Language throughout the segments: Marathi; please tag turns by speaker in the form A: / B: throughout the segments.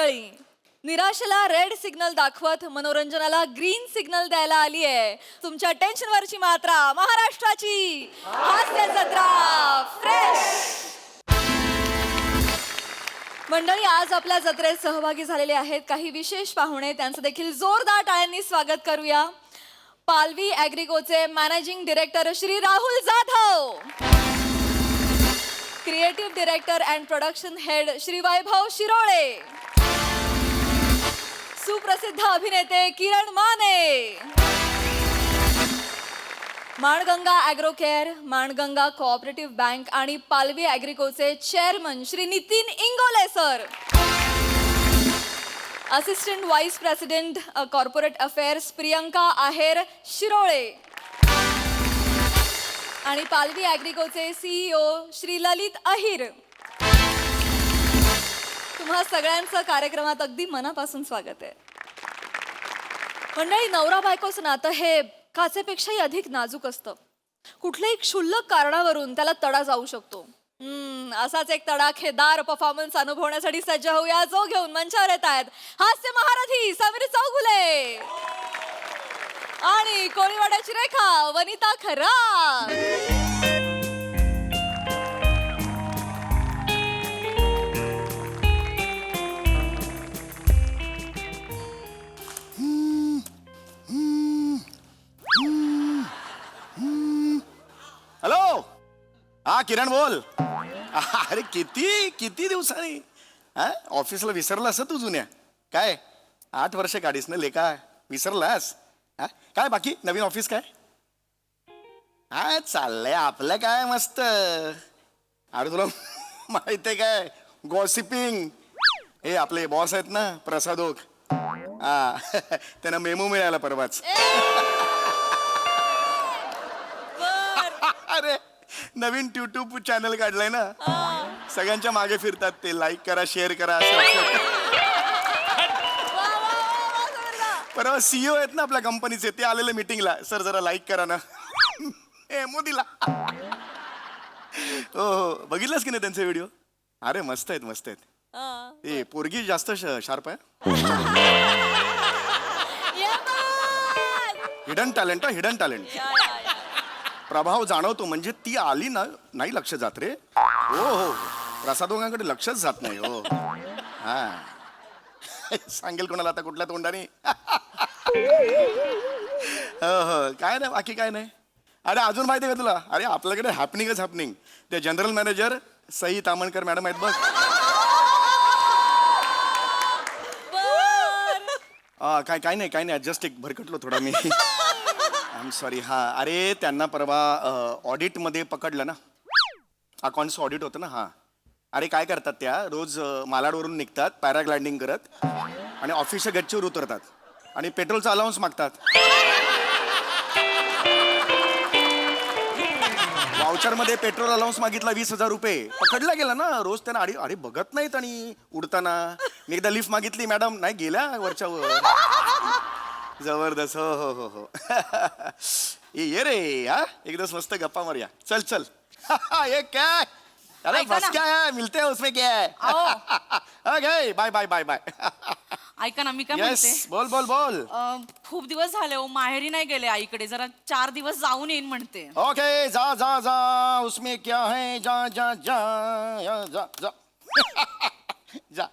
A: मंडळी, निराशेला रेड सिग्नल दाखवत मनोरंजनाला ग्रीन सिग्नल द्यायला आली आहे तुमच्या टेन्शनवरची मात्रा महाराष्ट्राची हास्य जत्रा फ्रेश. मंडळी, आज आपल्या जत्रेत सहभागी झालेले आहेत काही विशेष पाहुणे. त्यांचं देखील जोरदार टाळ्यांनी स्वागत करूया. पालवी ॲग्रिकोचे managing director Shri Rahul Jadhav, creative director and production head Shri Vaibhav Shirole, सुप्रसिद्ध अभिनेते Kiran Mane, Manganga agro care, Manganga cooperative bank आणि पालवी ॲग्रिकोचे chairman Shri Nitin Ingole sir, assistant vice president corporate affairs Priyanka Aher Shirole आणि पालवी ॲग्रिकोचे CEO श्री ललित अहिर. तुम्हा सगळ्यांचं कार्यक्रमात अगदी मनापासून स्वागत आहे. मंडळी, नवरा बायकोचं नातं हे काचेपेक्षाही अधिक नाजूक असतं. कुठल्याही क्षुल्लक कारणावरून त्याला तडा जाऊ शकतो. असाच एक तडाखेदार परफॉर्मन्स अनुभवण्यासाठी सज्ज होऊया. जो घेऊन मंचावर येत आहेत हास्य महारथी समीर चौगुले आणि कोळीवाड्याची रेखा वनिता खरात.
B: हॅलो, हा किरण बोल. अरे किती किती दिवसांनी ऑफिसला विसरला असं तू जुन्या. काय 8 वर्ष काढीस ना लेका, विसरलास? काय बाकी नवीन ऑफिस काय? हा चाललंय आपलं काय मस्त. अरे तुला माहित आहे काय, गॉसिपिंग. हे आपले बॉस आहेत ना प्रसादोक, हा त्यांना मेमो मिळाला परवाच. अरे नवीन YouTube चॅनल काढलंय ना, सगळ्यांच्या मागे फिरतात ते. लाईक करा, शेअर करा परवा CEO आहेत ना आपल्या कंपनीचे, ते आलेले मीटिंगला. सर जरा लाईक करा ना. मोदीला. हो हो, बघितलंस की नाही त्यांचे व्हिडिओ? अरे मस्त आहेत मस्त आहेत. ते पोरगी जास्त शार्प आहे. Hidden talent, hidden talent. प्रभाव जाणवतो. म्हणजे ती आली ना, नाही लक्ष जात रे. हो हो, प्रसादोगांकडे लक्षच जात नाही. हो हा, सांगेल कोणाला आता कुठल्या तोंडाने. हो हो, काय नाही बाकी काय नाही. अरे अजून माहिती आहे का तुला, अरे आपल्याकडे हॅपनिंगच हॅपनिंग. ते general manager Sai Tamankar madam आहेत बघ. काय काय नाही काय नाही, जस्ट एक भरकटलो थोडा मी. I am sorry. हां, अरे त्यांना परवा ऑडिटमध्ये पकडलं ना, अकाउंट्स ऑडिट होतं ना. हां, अरे काय करतात त्या, रोज मालाडवरून निघतात पॅराग्लायडिंग करत आणि ऑफिसच्या गच्चीवर उतरतात आणि पेट्रोलचा अलाउन्स मागतात. वाउचरमध्ये पेट्रोल अलाउन्स मागितला 20,000 रुपये. पकडला गेला ना. रोज त्यांना अरे बघत नाहीत. आणि उडताना मी एकदा लिफ्ट मागितली, मॅडम नाही गेल्या वरच्या वर. जबरदस्त. हो हो हो हो. ये रे, हा एक दिवस मस्त गप्पा मारूया. चल चल. ये क्या, अरे बस क्या है, मिलते हैं उसमें क्या है. Okay, bye bye bye bye.
C: ऐका ना, मी काय म्हणते.
B: बोल बोल बोल.
C: खूप दिवस झाले हो, माहेरी नाही गेले आईकडे. जरा 4 दिवस जाऊन येईन म्हणते.
B: ओके, जा जा जा, उसमें क्या है, जा जा जा जा जा. जा.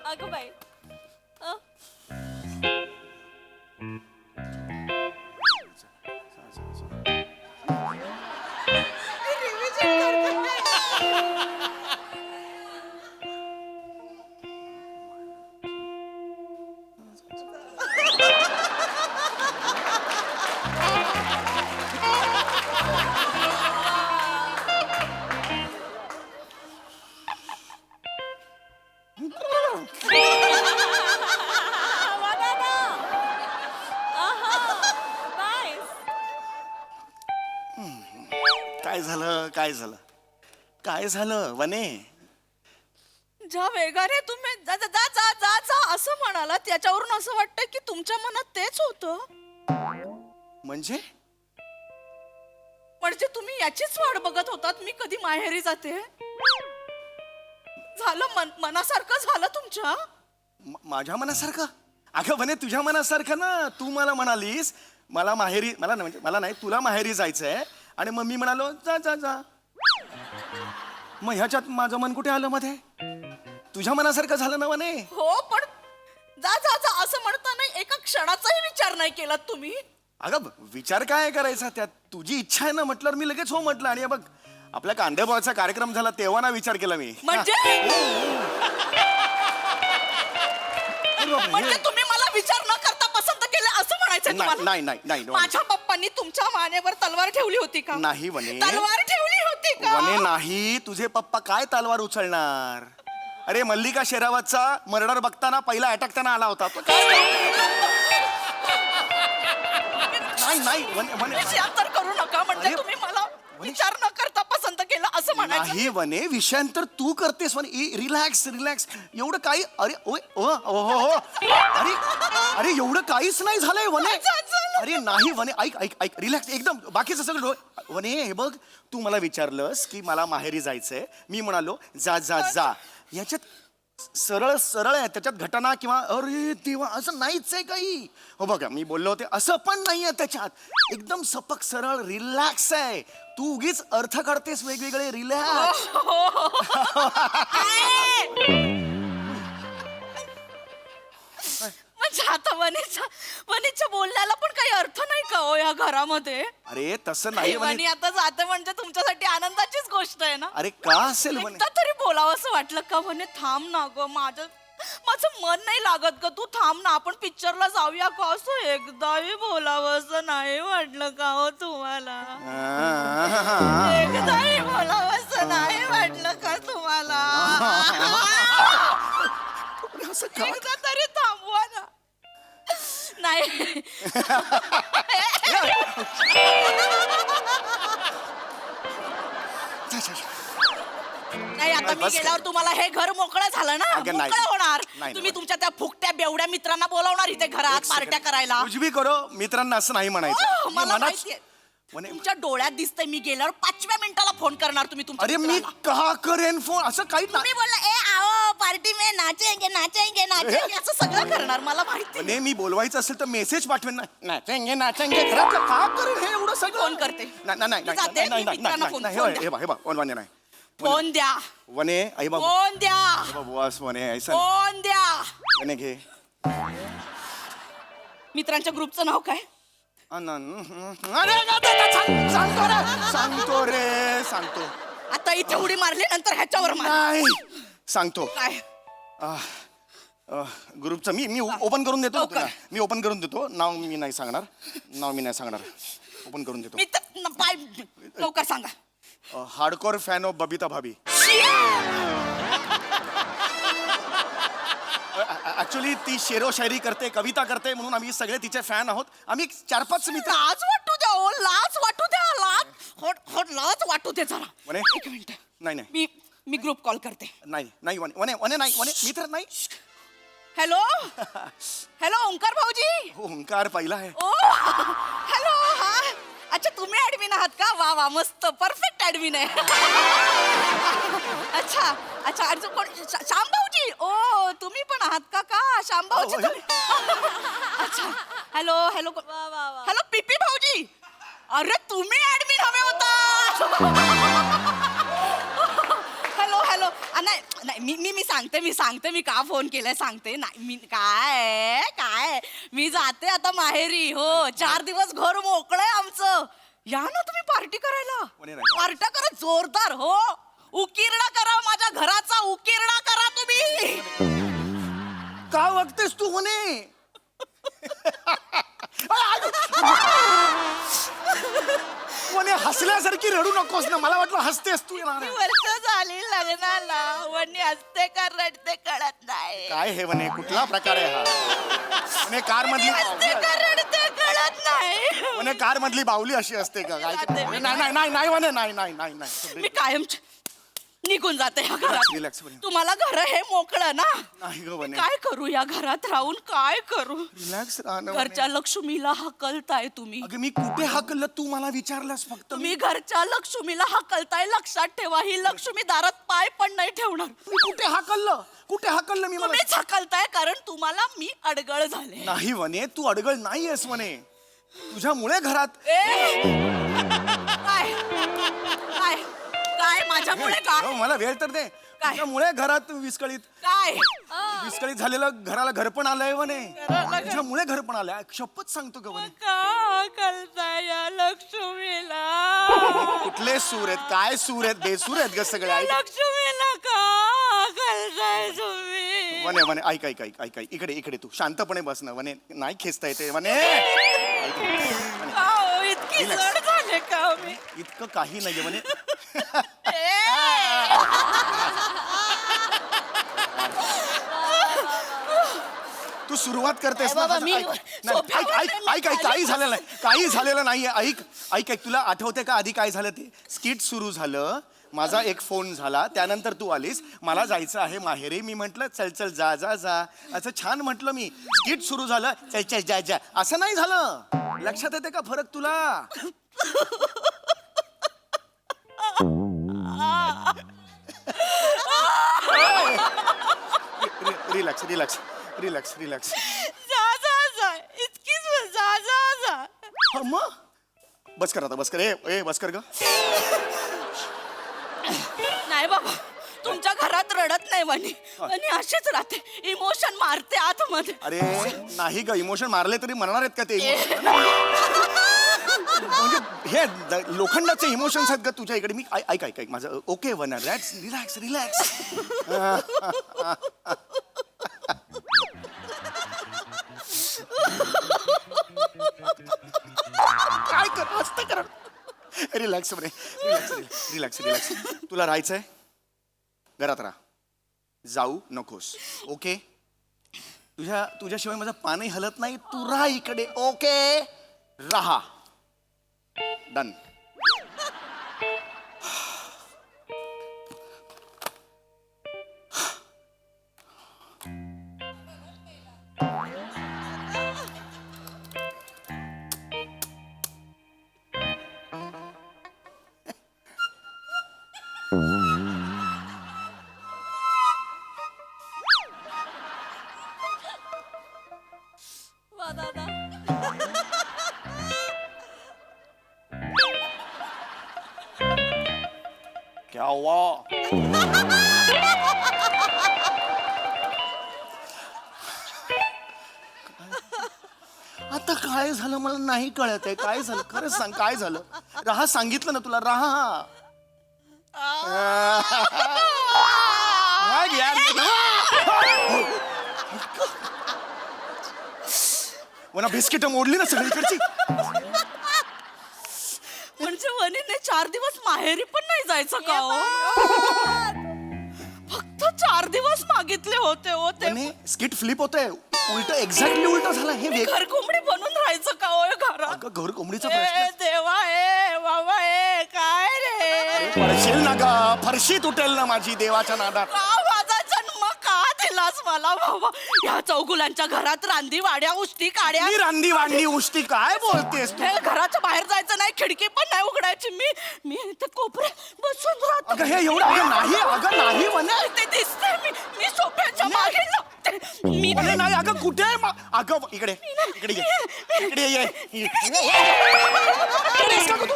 A: अगं बाई,
B: काय झालं काय झालं वने?
C: ज्या वेगाने तुम्ही जा जा जा जा जा जा असं म्हणाला त्याच्यावरून असं वाटतं की तुमच्या मनात तेच होतं.
B: म्हणजे
C: म्हणजे तुम्ही याचीच वाट बघत होतात मी कधी माहेरी जाते. झालं मनासारखं झालं तुमच्या.
B: माझ्या मनासारखं? अगं वने तुझ्या मनासारखं ना. तू मला म्हणालीस मला माहेरी मला म्हणजे मला नाही तुला माहेरी जायचंय आणि मग मी म्हणालो जा जा जा. मग ह्याच्यात माझं मन कुठे आलं मध्ये? तुझ्या मनासारखं झालं ना वने.
C: हो पण जा जा जा असं म्हणताना एका क्षणाचाही विचार नाही केला तुम्ही.
B: अगं विचार काय करायचा त्यात? तुझी इच्छा आहे ना म्हटल्यावर मी लगेच हो म्हटलं. आणि बघ आपल्या कांदेपोहाचा कार्यक्रम झाला तेव्हा ना विचार केला मी.
C: म्हणजे म्हणजे तुम्ही मला विचार न करता पसंत केलं असं म्हणायचं तुम्हाला?
B: नाही नाही नाही
C: माझ्या पप्पांनी तुमच्या मानेवर तलवार ठेवली होती का?
B: नाही वने.
C: तलवार ठेवली होती का?
B: वने नाही. तुझे पप्पा काय तलवार उचलणार? अरे मल्लिका शेरावतचा मर्डर बघताना पहिला अटॅक त्यांना आला होता तो काय? नाही नाही वने वने
C: विषयांतर करू नका. म्हणजे
B: अरे,
C: तुम्ही मला विचार न करता पसंत केलं असं म्हणायचं?
B: नाही वने विषयांतर तू करतेस वने. Relax relax. एवढं काही अरे ओय ओ हो हो अरे अरे एवढं काहीच नाही झालंय वने. अरे नाही वने ऐक ऐक ऐक रिलॅक्स एकदम. बाकीचं सगळं वने हे बघ तू मला विचारलंस की मला माहेरी जायचंय. मी म्हणालो जा जा जा. याच्यात सरळ सरळ आहे त्याच्यात घटना किंवा अरे देवा असं नाहीच आहे काही. हो बघा मी बोललो होते असं पण नाहीये त्याच्यात. एकदम सपक सरळ रिलॅक्स आहे. तू उगीच अर्थ काढतेस वेगवेगळे. रिलॅक्स.
C: म्हणजे आता वनीच्या बोलण्याला पण काही अर्थ नाही का हो या घरामध्ये?
B: अरे तसं नाही
C: वनी
B: वने.
C: आता जाते म्हणजे तुमच्यासाठी आनंदाचीच गोष्ट आहे ना.
B: अरे का असेल वने?
C: एकदा तरी बोलावं असं वाटलं का? म्हणे थांब ना ग माझं मन नाही लागत ग. तू थांब ना आपण पिक्चरला जाऊया का? असं एकदाही बोलावं असं नाही वाटलं का हो तुम्हाला? एकदाही बोलावं असं नाही वाटलं का तुम्हाला?
B: असं का?
C: एकदा तरी थांबवा ना. नाही नाही आता मी
B: बस कर.
C: गेल्यावर तुम्हाला हे घर मोकळं झालं ना.
B: अगं नाही.
C: मोकळं होणार.
B: नाही,
C: तुम्ही
B: नाही.
C: तुमच्या त्या फुकट्या बेवड्या मित्रांना बोलावणार इथे घरात पार्ट्या करायला.
B: कुछ भी करो मित्रांना असं नाही म्हणायचं.
C: हो,
B: मी
C: मला
B: मनात-
C: माहितीये.
B: वने-
C: तुमच्या डोळ्यात दिसतंय मी गेल्यावर 5व्या मिनिटाला फोन करणार तुम्ही तुमच्या
B: अरे मी
C: मित्राला.
B: का करेन फोन? असं काही
C: तुम्ही बोलला ए आओ पार्टी में नाचेंगे नाचेंगे नाचेंगे असं सगळं करणार मला माहिती.
B: वने मी बोलवायचं असेल तर मेसेज पाठवेन ना. नाचेंगे नाचेंगे घरातलं का करेन हे एवढं सगळं?
C: फोन करते.
B: नाही नाही
C: मी जाते,
B: नाही
C: मी
B: नाही
C: मित्रांना
B: नाही
C: फोन-
B: नाही
C: फोन
B: हे
C: द्या.
B: बघ हे बघ वने नाही.
C: फोन द्या
B: वने आई बाबा
C: फोन द्या
B: बस वने ऐसा नाही.
C: फोन द्या.
B: वने घे.
C: मित्रांच्या ग्रुपचं नाव काय?
B: सांगतो रे सांगतो.
C: आता इथे उडी मारली नंतर ह्याच्यावर मार.
B: नाही सांगतो.
C: काय?
B: ग्रुपचं मी ओपन करून देतो
C: लवकर.
B: तुला. मी ओपन करून देतो. नाव मी नाही सांगणार. ओपन करून देतो.
C: मी पाय लवकर सांगा.
B: Hardcore fan of Babita Bhabhi. Actually ती शेरो शायरी करते कविता करते म्हणून आम्ही सगळे तिचे फॅन आहोत. आम्ही 4-5 मित्र.
C: लाज वाटू द्या ओ लाज वाटू द्या. लाज वाटू दे जरा.
B: वने
C: एक मिनिट
B: नाही नाही
C: मी ग्रुप कॉल करते.
B: नाही नाही वने वने नाही वने मी तर नाही.
C: हॅलो हॅलो ओंकार भाऊजी.
B: ओंकार पहिला आहे.
C: ओ हॅलो हा अच्छा तुम्ही ऍडमिन आहात का? वा वा मस्त परफेक्ट ऍडमिन आहे. अच्छा अच्छा अजून कोण? श्याम भाऊजी. ओ तुम्ही पण आहात का श्याम भाऊजी तुम्ही? अच्छा हॅलो हॅलो हॅलो पीपी भाऊजी. अरे तुम्ही ऍडमिन हवे होता. हॅलो हॅलो नाही नाही मी सांगते मी का फोन केलाय सांगते. नाही मी काय मी जाते आता माहेरी. हो 4 दिवस घर मोकळंय आमचं. या ना तुम्ही पार्टी करायला. पार्ट्या करा जोरदार. हो उकिरडा करा माझ्या घराचा उकिरडा करा तुम्ही.
B: का वागतेस तू वने? वने हसल्यासारखी रडू नकोस ना. मला वाटलं हसतेस तू. येणार
C: वर्ष झाली लग्नाला वणी हसते का रडते कळत नाही.
B: काय हे वने कुठला प्रकार आहे हा? वने कार मधली
C: हसते का रडते कळत रडत नाही.
B: म्हणे कार मधली बाहुली अशी असते का काय
C: जाते मी.
B: नाही नाही नाही नाही म्हणे नाही नाही नाही नाही
C: मी कायम निघून जाते ह्या घरात.
B: रिलॅक्स म्हणे
C: तुम्हाला घर हे मोकळं ना.
B: नाही ग म्हणे
C: काय करू या घरात राहून काय करू.
B: रिलॅक्स राहणं म्हणे.
C: घरच्या लक्ष्मीला हकलताय तुम्ही.
B: अगं मी कुठे हाकललं तू मला विचारलंस फक्त
C: तुम्ही घरच्या लक्ष्मीला हकलताय. लक्षात ठेवा ही लक्ष्मी दारात पाय पण नाही ठेवणार.
B: मी कुठे हाकललं मी मला
C: तुम्हीच हकलताय कारण तुम्हाला मी अडगळ झाले.
B: नाही म्हणे तू अडगळ नाही आहेस म्हणे तुझ्यामुळे घरात
C: काय काय काय माझ्यामुळे
B: हो,
C: काय
B: मला वेळ तर दे
C: काय?
B: तुझ्यामुळे घरात विस्कळीत झालेलं घराला घर पण आलंय म्हणे
C: घराला घर-
B: तुझ्यामुळे घर पण आलंय शपथ सांगतो ग म्हणे
C: का हकलताय या लक्ष्मीला.
B: कुठले सूर आहेत काय सूर आहेत बेसूर आहेत ग सगळे
C: या
B: ऐक
C: लक्ष्मीला का हकलताय तुम्ही.
B: म्हणे म्हणे ऐक ऐक ऐक ऐक ऐक इकडे इकडे तू शांतपणे बस ना म्हणे नाही खेचता येते म्हणे
C: का हो, इतकी
B: Relax.
C: जड झाले का मी.
B: इतकं काही नाहीये म्हणे तू सुरुवात करतेस ना
C: बाबा, मी
B: ऐक नाही,
C: सोफ्यावर
B: ऐक ऐक ऐक ऐक काही झालेलं नाही काही झालेलं नाहीये ऐक ऐक ऐक तुला आठवते का आधी काय झालं ते स्किट सुरू झालं माझा एक फोन झाला त्यानंतर तू आलीस मला जायचं आहे माहेरी मी म्हंटल चल चल जा जा जा असं छान म्हटलं मी स्किट सुरू झालं चल चल जा जा असं नाही झालं लक्षात येते का फरक तुला रिलॅक्स रिलॅक्स रिलॅक्स रिलॅक्स
C: जा जा जा इतकीच वेळ जा जा जा.
B: मग बस कर आता बस कर ए बस कर ग
C: नाही बाबा तुमच्या घरात रडत नाही म्हणे आणि अशीच राहते इमोशन मारते आतमध्ये.
B: अरे नाही ग इमोशन मारले तरी म्हणणार आहेत का ते emotion? म्हणजे हे लोखंडाचे इमोशन्स आहेत का तुझ्या इकडे मी ऐक ऐक ऐक माझं ओके वनर रिलॅक्स रिलॅक्स रिलॅक्स काय कर मस्त कर रिलॅक्स रे रिलॅक्स रिलॅक्स रिलॅक्स तुला राहायचंय घरात राहा जाऊ नकोस ओके तुझ्याशिवाय माझं पानही हलत नाही तू राहा इकडे ओके राहा डन
A: वा दादा.
B: क्या हुआ आता काय झालं मला नाही कळत आहे काय झालं खरंच सांग काय झालं राहा सांगितलं ना तुला राहा काय यार मला बिस्किट मोडली ना सगळीकडची
C: म्हणजे वनीने 4 दिवस माहेरी पण नाही जायचं का हो? फक्त 4 दिवस मागितले होते हो ते.
B: स्किट फ्लिप होतंय उलट एक्झॅक्टली उलट झालं हे वेग
C: घर कोंबडी बनून राहायचं का हो या घरात.
B: अगं घर कोंबडीचा
C: ए
B: प्रश्न
C: देवा ए बाबा ए काय रे.
B: पडशील ना ग फरशी तुटेल ना माझी देवाच्या नादात
C: का माझा जन्म का दिलास मला बाबा. या चौगुलांच्या घरात रांदी वाड्या उष्टी काड्या.
B: मी रांदी वांडी उष्टी काय बोलतेस तू
C: हे घराच्या बाहेर जायचं नाही खिडकी पण नाही उघडायची. मी इथे कोपऱ्यात बसून राहतो.
B: अगं हे एवढं अगं नाही म्हणे
C: ते दिसते मी सोफ्याच्या मागे लपते. मी
B: अरे नाही अगं कुठे आहे अगं इकडे इकडे ये इकडे ये इकडेस का ग तू?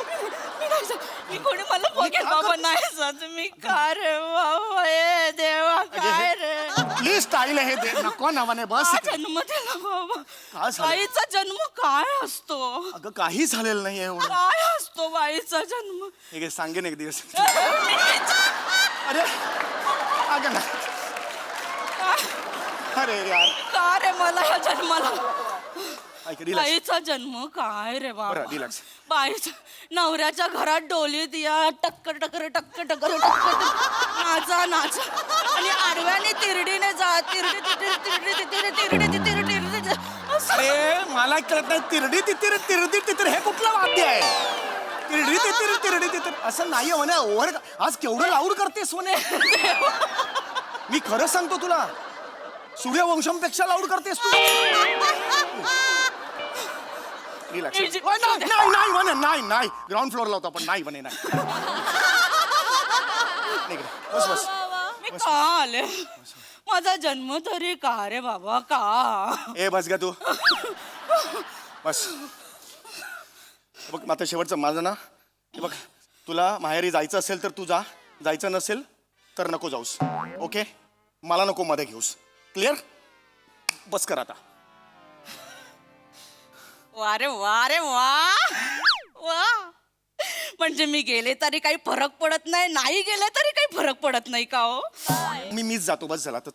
C: मी कोणी मला बघेल बाबा नाही जात मी का रे बाबा ए देवा काय रे.
B: प्लीज स्टाईल हे दे नको ना म्हणे बस
C: का
B: इकडे.
C: जन्म दिला बाबा.
B: काय झालं?
C: बाईचा जन्म काय असतो.
B: अगं काही झालेलं नाही एवढं
C: काय असतो बाईचा जन्म.
B: हे घे, सांगेन एक दिवस अरे अगं नाही अरे यार
C: का रे मला या जन्माला.
B: ऐक रिलॅक्स
C: बाईचा जन्म काय रे बाबा.
B: बरं, relax.
C: बाईचा नवऱ्याच्या घरात डोलीत या टक्कर टक्कर टक्कर टक्कर टक्कर नाचा नाचा आणि आडव्याने तिरडीने जा तिरडी तिरडी तिरडी तिरडी तिरडी तिरडी तिरडी
B: अरे मला मला कळत नाही तिरडी तितिर तिरडी तितिर हे कुठलं वाद्य आहे? तिरडी तितिर तिरडी तितिर असं नाही म्हणे. ओव्हर आज केवढं लाऊड करतेस म्हणे. मी खरं सांगतो तुला, सूर्यवंशमपेक्षा लाऊड करतेस तू. रिलॅक्स. नाही नाही म्हणे, नाही नाही ग्राउंड फ्लोअरला होता पण नाही म्हणे. नाही इकडे. बस बस.
C: मी का आले? माझा जन्म तरी का रे बाबा का?
B: ए बस ग तू बस. बघ आता शेवटचं माझं ना, हे बघ तुला माहेरी जायचं असेल तर तू जा, जायचं नसेल तर नको जाऊस. ओके, मला नको मध्ये घेऊस. क्लिअर? बस कर आता.
C: वा रे वा रे वा वा. म्हणजे मी गेले तरी काही फरक पडत नाही, नाही गेले तरी काही फरक पडत नाही का हो?
B: मीच जातो, बस झाला तर.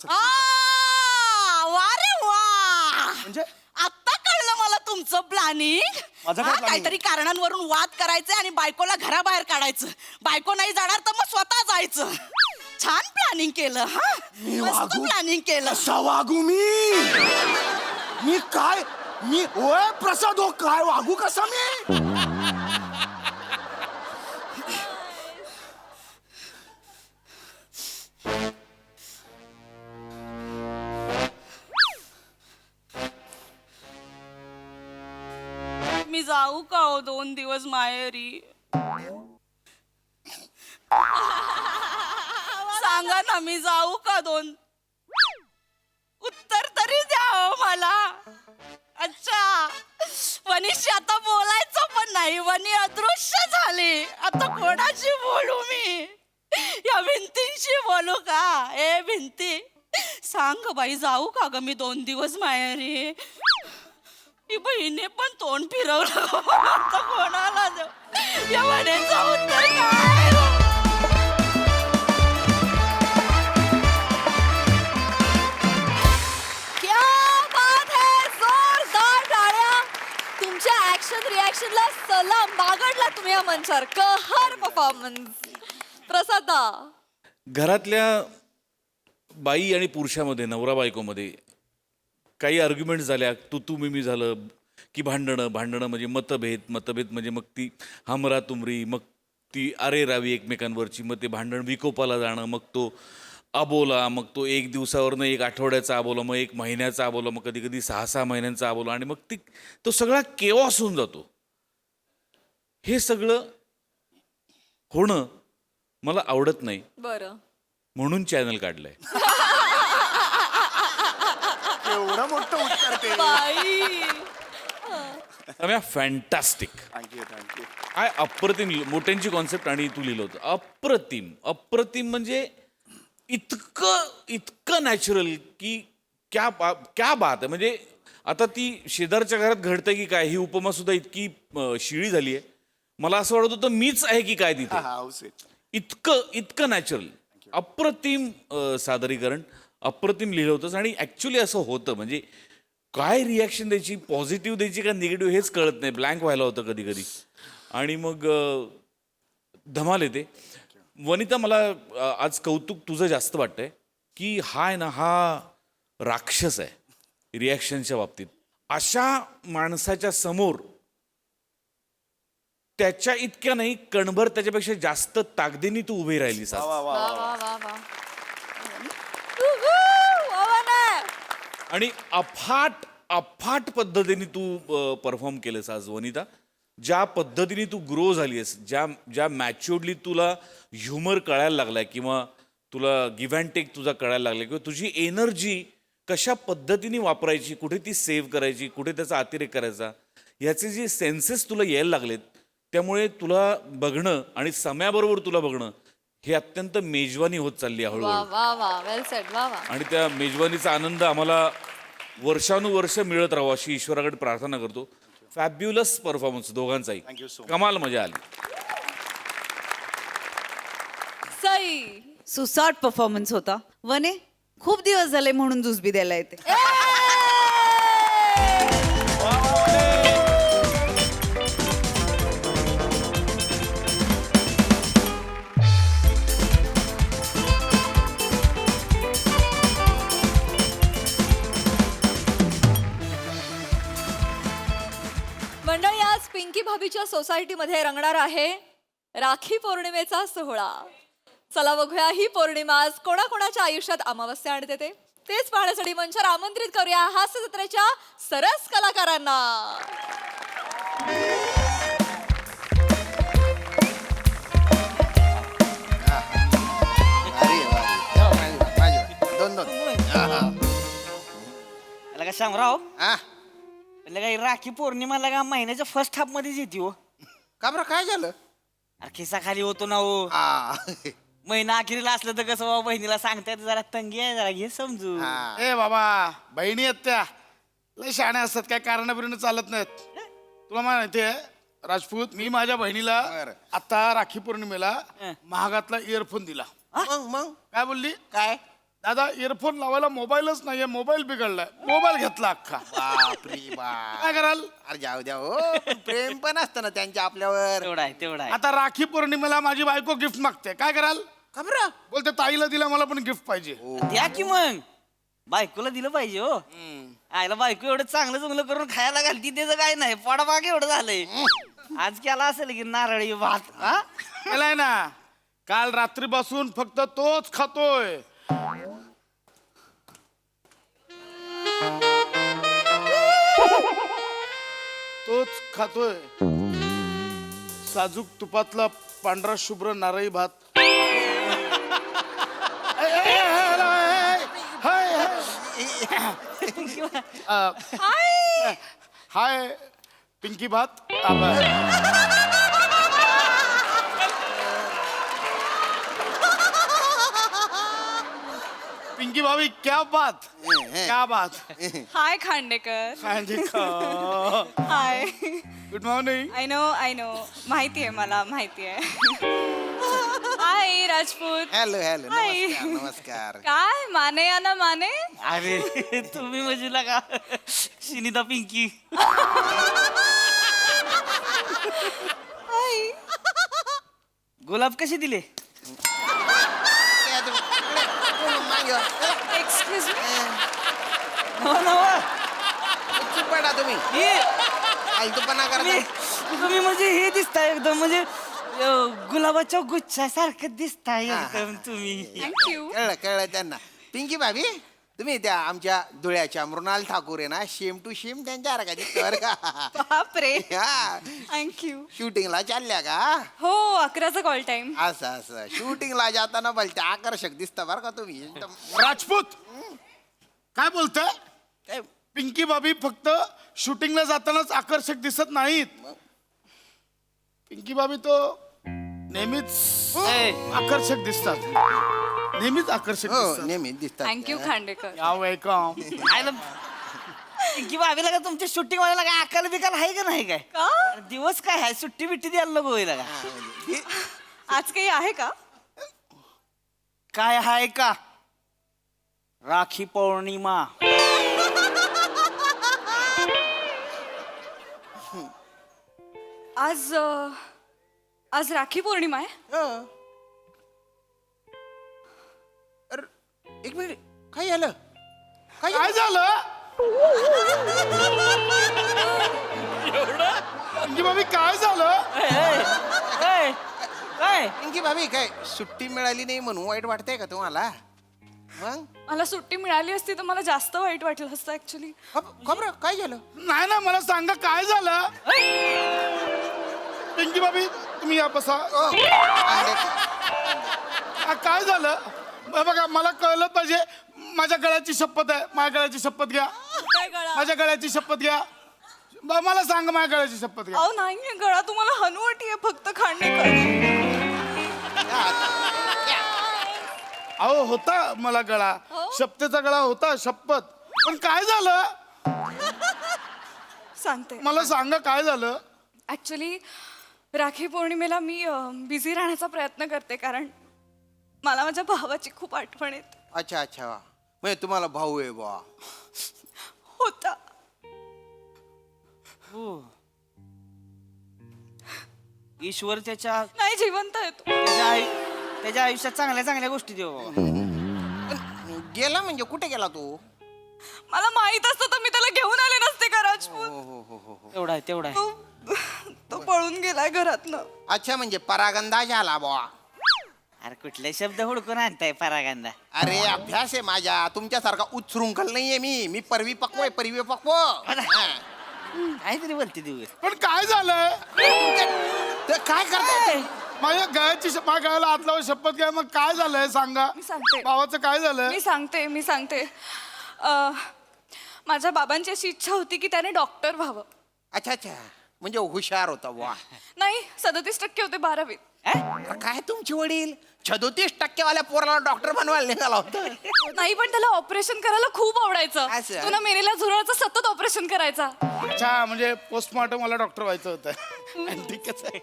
C: वा रे वा.
B: म्हणजे
C: आता कळलं मला तुमचं प्लॅनिंग.
B: माझं काय planning?
C: काहीतरी कारणांवरून वाद करायचे आणि बायकोला घराबाहेर काढायचं. बायको नाही जाणार तर मग स्वतः जायचं. छान प्लॅनिंग केलं. हा
B: मी
C: मस्त
B: वागू?
C: प्लॅनिंग केलं.
B: कसा वागू मी काय मी ओय प्रसाद हो, काय वागू कसा मी?
C: मी जाऊ का हो 2 दिवस माहेरी? सांगा ना, मी जाऊ का 2? उत्तर तरी द्या हो मला. अच्छा, वनीशी आता बोलायचं पण नाही, वनी अदृश्य झाली. आता कोणाशी बोलू मी? या भिंतींशी बोलू का? ए भिंती, सांग बाई, जाऊ का ग मी 2 दिवस माहेरी? ही बहिणी पण तोंड फिरवलं. आता कोणाला जाऊ? या वनेचं उत्तर काय?
A: क्या बात है, जोरदार टाळ्या. तुमच्या ऍक्शन रिॲक्शनला सलाम. बागडला तुम्ही या मंचावर. कहर परफॉर्मन्स. प्रसादा,
D: घरातल्या बाई आणि पुरुषामध्ये, नवरा बायकोमध्ये काही आर्ग्युमेंट झाल्या, तू मी झालं की भांडणं म्हणजे मतभेद म्हणजे मग ती हमरा तुमरी, मग ती अरे रावी एकमेकांवरची, मग ते भांडण विकोपाला जाणं, मग तो अबोला, मग तो 1 दिवसावरनं 1 आठवड्याचा अबोला, मग 1 महिन्याचा अबोला, मग कधी कधी 6-6 महिन्यांचा अबोला, आणि मग तो सगळा केओस होऊन जातो. हे सगळं होणं मला आवडत नाही,
A: बरं.
D: म्हणून चॅनल काढलंय.
B: एवढं मोठं उत्तर ते.
A: बाई.
D: फॅन्टास्टिक.
B: Thank you thank you.
D: काय अप्रतिम मोठ्यांची कॉन्सेप्ट, आणि तू लिहिलं होतं अप्रतिम म्हणजे इतकं नॅचरल की क्या बात आहे. म्हणजे आता ती शेजारच्या घरात घडतंय की काय, ही उपमा सुद्धा इतकी शिळी झाली आहे. मला असं वाटत होतं मीच आहे की काय तिथे.
B: हाऊस आहे.
D: इतकं नॅचरल, अप्रतिम सादरीकरण, अप्रतिम लिहिलं होतंस. आणि ॲक्च्युली असं होतं, म्हणजे काय रिॲक्शन द्यायची, पॉझिटिव्ह द्यायची का निगेटिव्ह हेच कळत नाही, ब्लँक व्हायला होतं कधी कधी. आणि मग धमाल येते. वनिता, मला आज कौतुक तुझं जास्त वाटतंय की हा आहे ना, हा राक्षस आहे रिॲक्शनच्या बाबतीत. अशा माणसाच्या समोर त्याच्या इतक्या नाही, कणभर त्याच्यापेक्षा जास्त ताकदीने तू उभी राहिलीस आज.
B: वा वा
A: वा
B: वा.
A: वा वा वा. वा वा ना.
D: आणि अफाट पद्धतीने तू परफॉर्म केलंस आज वनिता. ज्या पद्धतीने तू ग्रो झाली आहेस, ज्या मॅच्युअर्डली तुला ह्युमर कळायला लागलाय, किंवा तुला गिव्ह अँड टेक तुझा कळायला लागला, किंवा तुझी एनर्जी कशा पद्धतीने वापरायची, कुठे ती सेव्ह करायची, कुठे त्याचा अतिरेक करायचा, ह्याचे जे सेन्सेस तुला यायला लागलेत, त्यामुळे तुला बघणं आणि समयाबरोबर तुला बघणं हे अत्यंत मेजवानी होत चालली आहे
A: वा
D: हळूहळू.
A: वा वा. वेल सेड. वा वा.
D: आणि त्या मेजवानीचा आनंद आम्हाला वर्षानुवर्ष मिळत राहावं अशी ईश्वराकडे प्रार्थना करतो. फॅब्युलस परफॉर्मन्स दोघांचाही.
B: Thank you so much.
D: कमाल मजा आली.
A: सई.
E: सुसाट परफॉर्मन्स होता. वने, खूप दिवस झाले म्हणून जुजबी द्यायला येते.
A: भाभीच्या सोसायटीमध्ये रंगणार आहे राखी पौर्णिमेचा सोहळा. चला बघूया ही पौर्णिमा आज कोणाकोणाच्या आयुष्यात अमावस्या आणते तेच पाहण्यासाठी मंचावर आमंत्रित करूया हास्य जत्रेच्या सरस कलाकारांना.
B: दोन दोन
F: त्याला का शामराव
B: हा
F: त्याला काही राखी पौर्णिमाला का महिन्याच्या फर्स्ट हाफ मध्येच येते हो.
B: का बरं काय झालं
F: अरे खिसा खाली होतो ना हो. महिना अखेरीला असलं तर कसं बाबा बहिणीला सांगतायत जरा तंगी आहे जरा घे समजू.
G: ए बाबा बहिणी आहेत त्या लय शहाण्या असतात काय कारणाबिरीनं चालत नाहीत. तुला माहिती आहे राजपूत मी माझ्या बहिणीला
B: बरं.
G: आता राखी पौर्णिमेला महागातला इयरफोन दिला.
B: मग
G: काय बोलली
B: काय
G: दादा इयरफोन लावायला मोबाईलच नाहीये मोबाईल बिघडलाय मोबाईल घेतला अख्खा.
B: बापरे बाप
G: काय कराल
B: अरे जाऊ द्या हो पण प्रेम पण असतं ना त्यांच्या आपल्यावर.
F: तेवढा आहे तेवढा आहे.
G: आता राखी पौर्णिमेला माझी बायको गिफ्ट मागते काय कराल
B: का बरं
G: बोलते ताईला दिला मला पण गिफ्ट पाहिजे.
F: द्या की मग बायकोला दिलं पाहिजे हो. आईला बायको एवढं चांगलं चांगलं करून खायला घालती त्याचं काय नाही पडामागे एवढं झालंय. आज केला असेल की नारळी भात हा
G: केलाय ना काल रात्रीपासून फक्त तोच खातोय. तोच खातोय साजूक तुपातला पांढरा शुभ्र नारळी भात. हाय पिंकी भात. पिंकी भाभी क्या बात क्या बात.
H: Hi Khandekar. Hi.
G: Good morning.
H: I know माहिती आहे मला माहिती आहे. Hi Rajput.
B: Hello hello
H: hi.
B: नमस्कार नमस्कार.
H: काय माने या ना माने.
F: अरे तुम्ही म्हणजे का शिनिता पिंकी.
H: हाय.
F: गुलाब कसे दिले.
H: Excuse me.
F: नवा नवा
B: चुप पडा तुम्ही
F: हे
B: आलतूपणा करता.
F: तुम्ही म्हणजे हे दिसताय एकदम म्हणजे गुलाबाच्या गुच्छासारखं दिसताय एकदम तुम्ही.
H: थँक्यू.
B: कळलं त्यांना. पिंकी भाभी तुम्ही त्या आमच्या धुळ्याच्या मृणाल ठाकूर आहे ना शेम टू शेम त्यांच्या सारखा दिसतो बरं का.
H: बापरे.
B: हा
H: थँक्यू.
B: शूटिंगला चालल्या का
H: हो 11चा कॉल टाइम.
B: असं असं शूटिंगला जाताना बोलते आकर्षक दिसता बरं का तुम्ही एकदम.
G: राजपूत काय बोलतोय.
B: काय
G: पिंकी भाभी फक्त शूटिंगला जातानाच आकर्षक दिसत नाहीत. पिंकी भाभी तो नेहमीच आकर्षक दिसतात. नेहमीच आकर्षक
B: हो
G: दिसतात.
B: नेहमी दिसतात.
H: थँक्यू खांडेकर.
G: या वेलकम.
F: की बाबीला का तुमच्या शूटिंग वाल्याला काय अकाल बिकाल आहे का नाही काय.
H: का
F: दिवस काय आहे सुट्टी बिट्टी द्यायला नको होईल का.
H: आज काही आहे का.
F: काय आहे का राखी पौर्णिमा.
H: आज राखी पौर्णिमा आहे.
B: हो. अरे एक मिनिट काय झालं
G: काय झालं पिंकी भाभी काय झालं.
F: काय काय
B: पिंकी भाभी काय सुट्टी मिळाली नाही म्हणून वाईट वाटतंय का तुम्हाला. मग
H: मला सुट्टी मिळाली असती तर मला जास्त वाईट वाटलं असतं ऍक्च्युली.
B: खबर काय झालं.
G: नाही ना मला सांगा काय झालं. पिंकी भाभी तुम्ही या बसा. काय झालं बघा मला कळलं पाहिजे. माझ्या गळ्याची शपथ आहे माझ्या गळ्याची शपथ घ्या. माझ्या गळ्याची शपथ घ्या. मला सांगा माझ्या गळ्याची शपथ घ्या.
H: अहो नाही गळा तुम्हाला हनुवटी आहे फक्त खांडेकर.
G: अहो होता मला गळा शपथेचा गळा होता शपथ. पण काय झालं
H: सांगते.
G: मला सांगा काय झालं.
H: ऍक्च्युली राखी पौर्णिमेला मी बिझी राहण्याचा प्रयत्न करते कारण मला माझ्या भावाची खूप आठवण येते.
B: अच्छा अच्छा म्हणजे तुम्हाला भाऊ आहे बा.
H: होता.
F: ईश्वर त्याच्या
H: नाही जिवंत आहे तो.
F: त्याच्या आयुष्यात चांगल्या चांगल्या गोष्टी देऊ.
B: गेला म्हणजे कुठे गेला तो.
H: मला माहित असतं तर मी त्याला घेऊन आले नसते का राजपूत.
F: तेवढा आहे तेवढा आहे.
H: तो तो पळून गेलाय घरातनं.
I: अच्छा म्हणजे परागंधा झाला बुवा.
F: अरे कुठले शब्द हुडकून आणताय परागंदा?
I: अरे अभ्यास आहे माझ्या, तुमच्यासारखा उच्छृंखल नाहीये मी परिपक्व आहे परिपक्व. हा.
F: काहीतरी बोलते दिवस.
G: पण काय झालंय?
I: तर काय करताय?
G: माझ्या माझ्या गळ्याला हात लावून शपथ घ्या. मग काय झालंय सांगा.
H: मी सांगते.
G: भावाचं काय झालंय?
H: मी सांगते माझ्या बाबांची अशी इच्छा होती की त्याने डॉक्टर व्हावं.
I: अच्छा अच्छा म्हणजे हुशार होता वा.
H: नाही 37% होते 12वीत.
I: काय तुमचे वडील 37% पोराला डॉक्टर बनवायला निघाला होता.
H: नाही पण त्याला ऑपरेशन करायला खूप आवडायचं.
I: असं?
H: तो ना मेरीला झुरळाचं सतत ऑपरेशन करायचा.
G: अच्छा म्हणजे पोस्टमॉर्टम मला डॉक्टर व्हायचं होतं.
I: ठीकच आहे.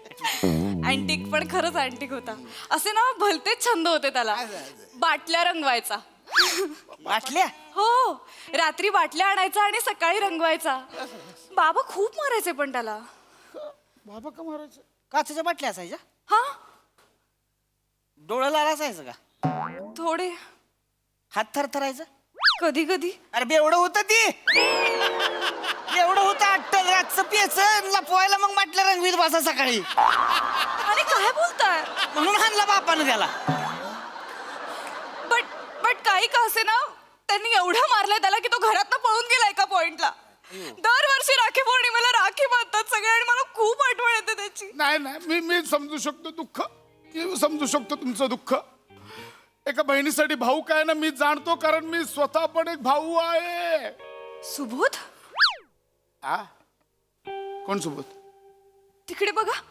H: अँटिक पण खरंच अँटिक होता. असे ना भलतेच छंद होते त्याला. बाटल्या रंगवायचा.
F: वाटल्या?
H: हो रात्री बाटल्या आणायचा आणि सकाळी रंगवायचा. बाबा खूप मारायचे पण त्याला.
G: बाबा का मारायचं?
F: काचेच्या बाटल्या असायच्या?
H: हा
F: डोळं लाल असायचं का?
H: थोडे
F: हात थरथरायचं?
H: कधी कधी.
F: अरे बेवडं होतं ती. एवढं होतं अट्टल रातचं प्यायचं लपवायला मग बाटल्या रंगवीत बसा सकाळी.
H: आणि काय बोलताय.
F: म्हणून हाणला बापानं त्याला.
H: बट काही का असे ना त्यांनी एवढं मारलंय त्याला की तो घरातनं पळून गेला एका पॉइंटला. दरवर्षी राखी पौर्णिमेला राखी बांधतात सगळे आणि मला खूप आठवण येते त्याची.
G: नाही मी समजू शकतो दुःख. मी समजू शकतो तुमचं दुःख. एका बहिणीसाठी भाऊ काय ना मी जाणतो कारण मी स्वतः पण एक भाऊ आहे.
H: सुबोध
G: आ कोण सुबोध?
H: तिकडे बघा.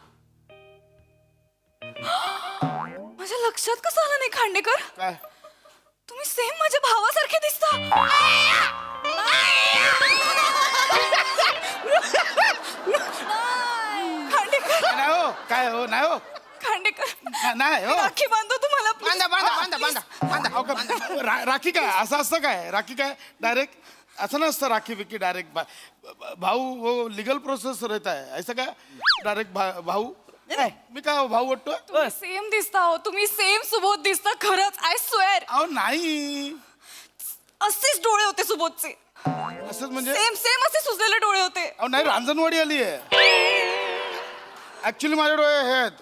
H: माझ्या लक्षात कसं आलं नाही खांडेकर.
G: काय?
H: तुम्ही सेम माझ्या भावासारखे दिसता. खांडेकर
G: नाही हो काय हो नाही हो
H: खांडेकर
G: नाही हो.
H: राखी बांधतो तुम्हाला please.
I: बांधा बांधा बांधा बांधा बांधा
G: अहो, का- राखी काय असं असतं काय? राखी काय डायरेक्ट असं नसतं. राखी विकी डायरेक्ट भाऊ वो लिगल प्रोसेस रहता है ऐसा काय डायरेक्ट भाऊ. मी काय भाऊ वाटतोय?
H: तुम्ही सेम दिसता हो. तुम्ही सेम सुबोध दिसता खरंच. I swear.
G: अहो नाही
H: असेच डोळे होते सुबोधचे.
G: असंच म्हणजे
H: सेम सेम असे सुजलेले डोळे होते.
G: अहो नाही रांजणवाडी आली आहे. ऍक्च्युली माझे डोळे हे आहेत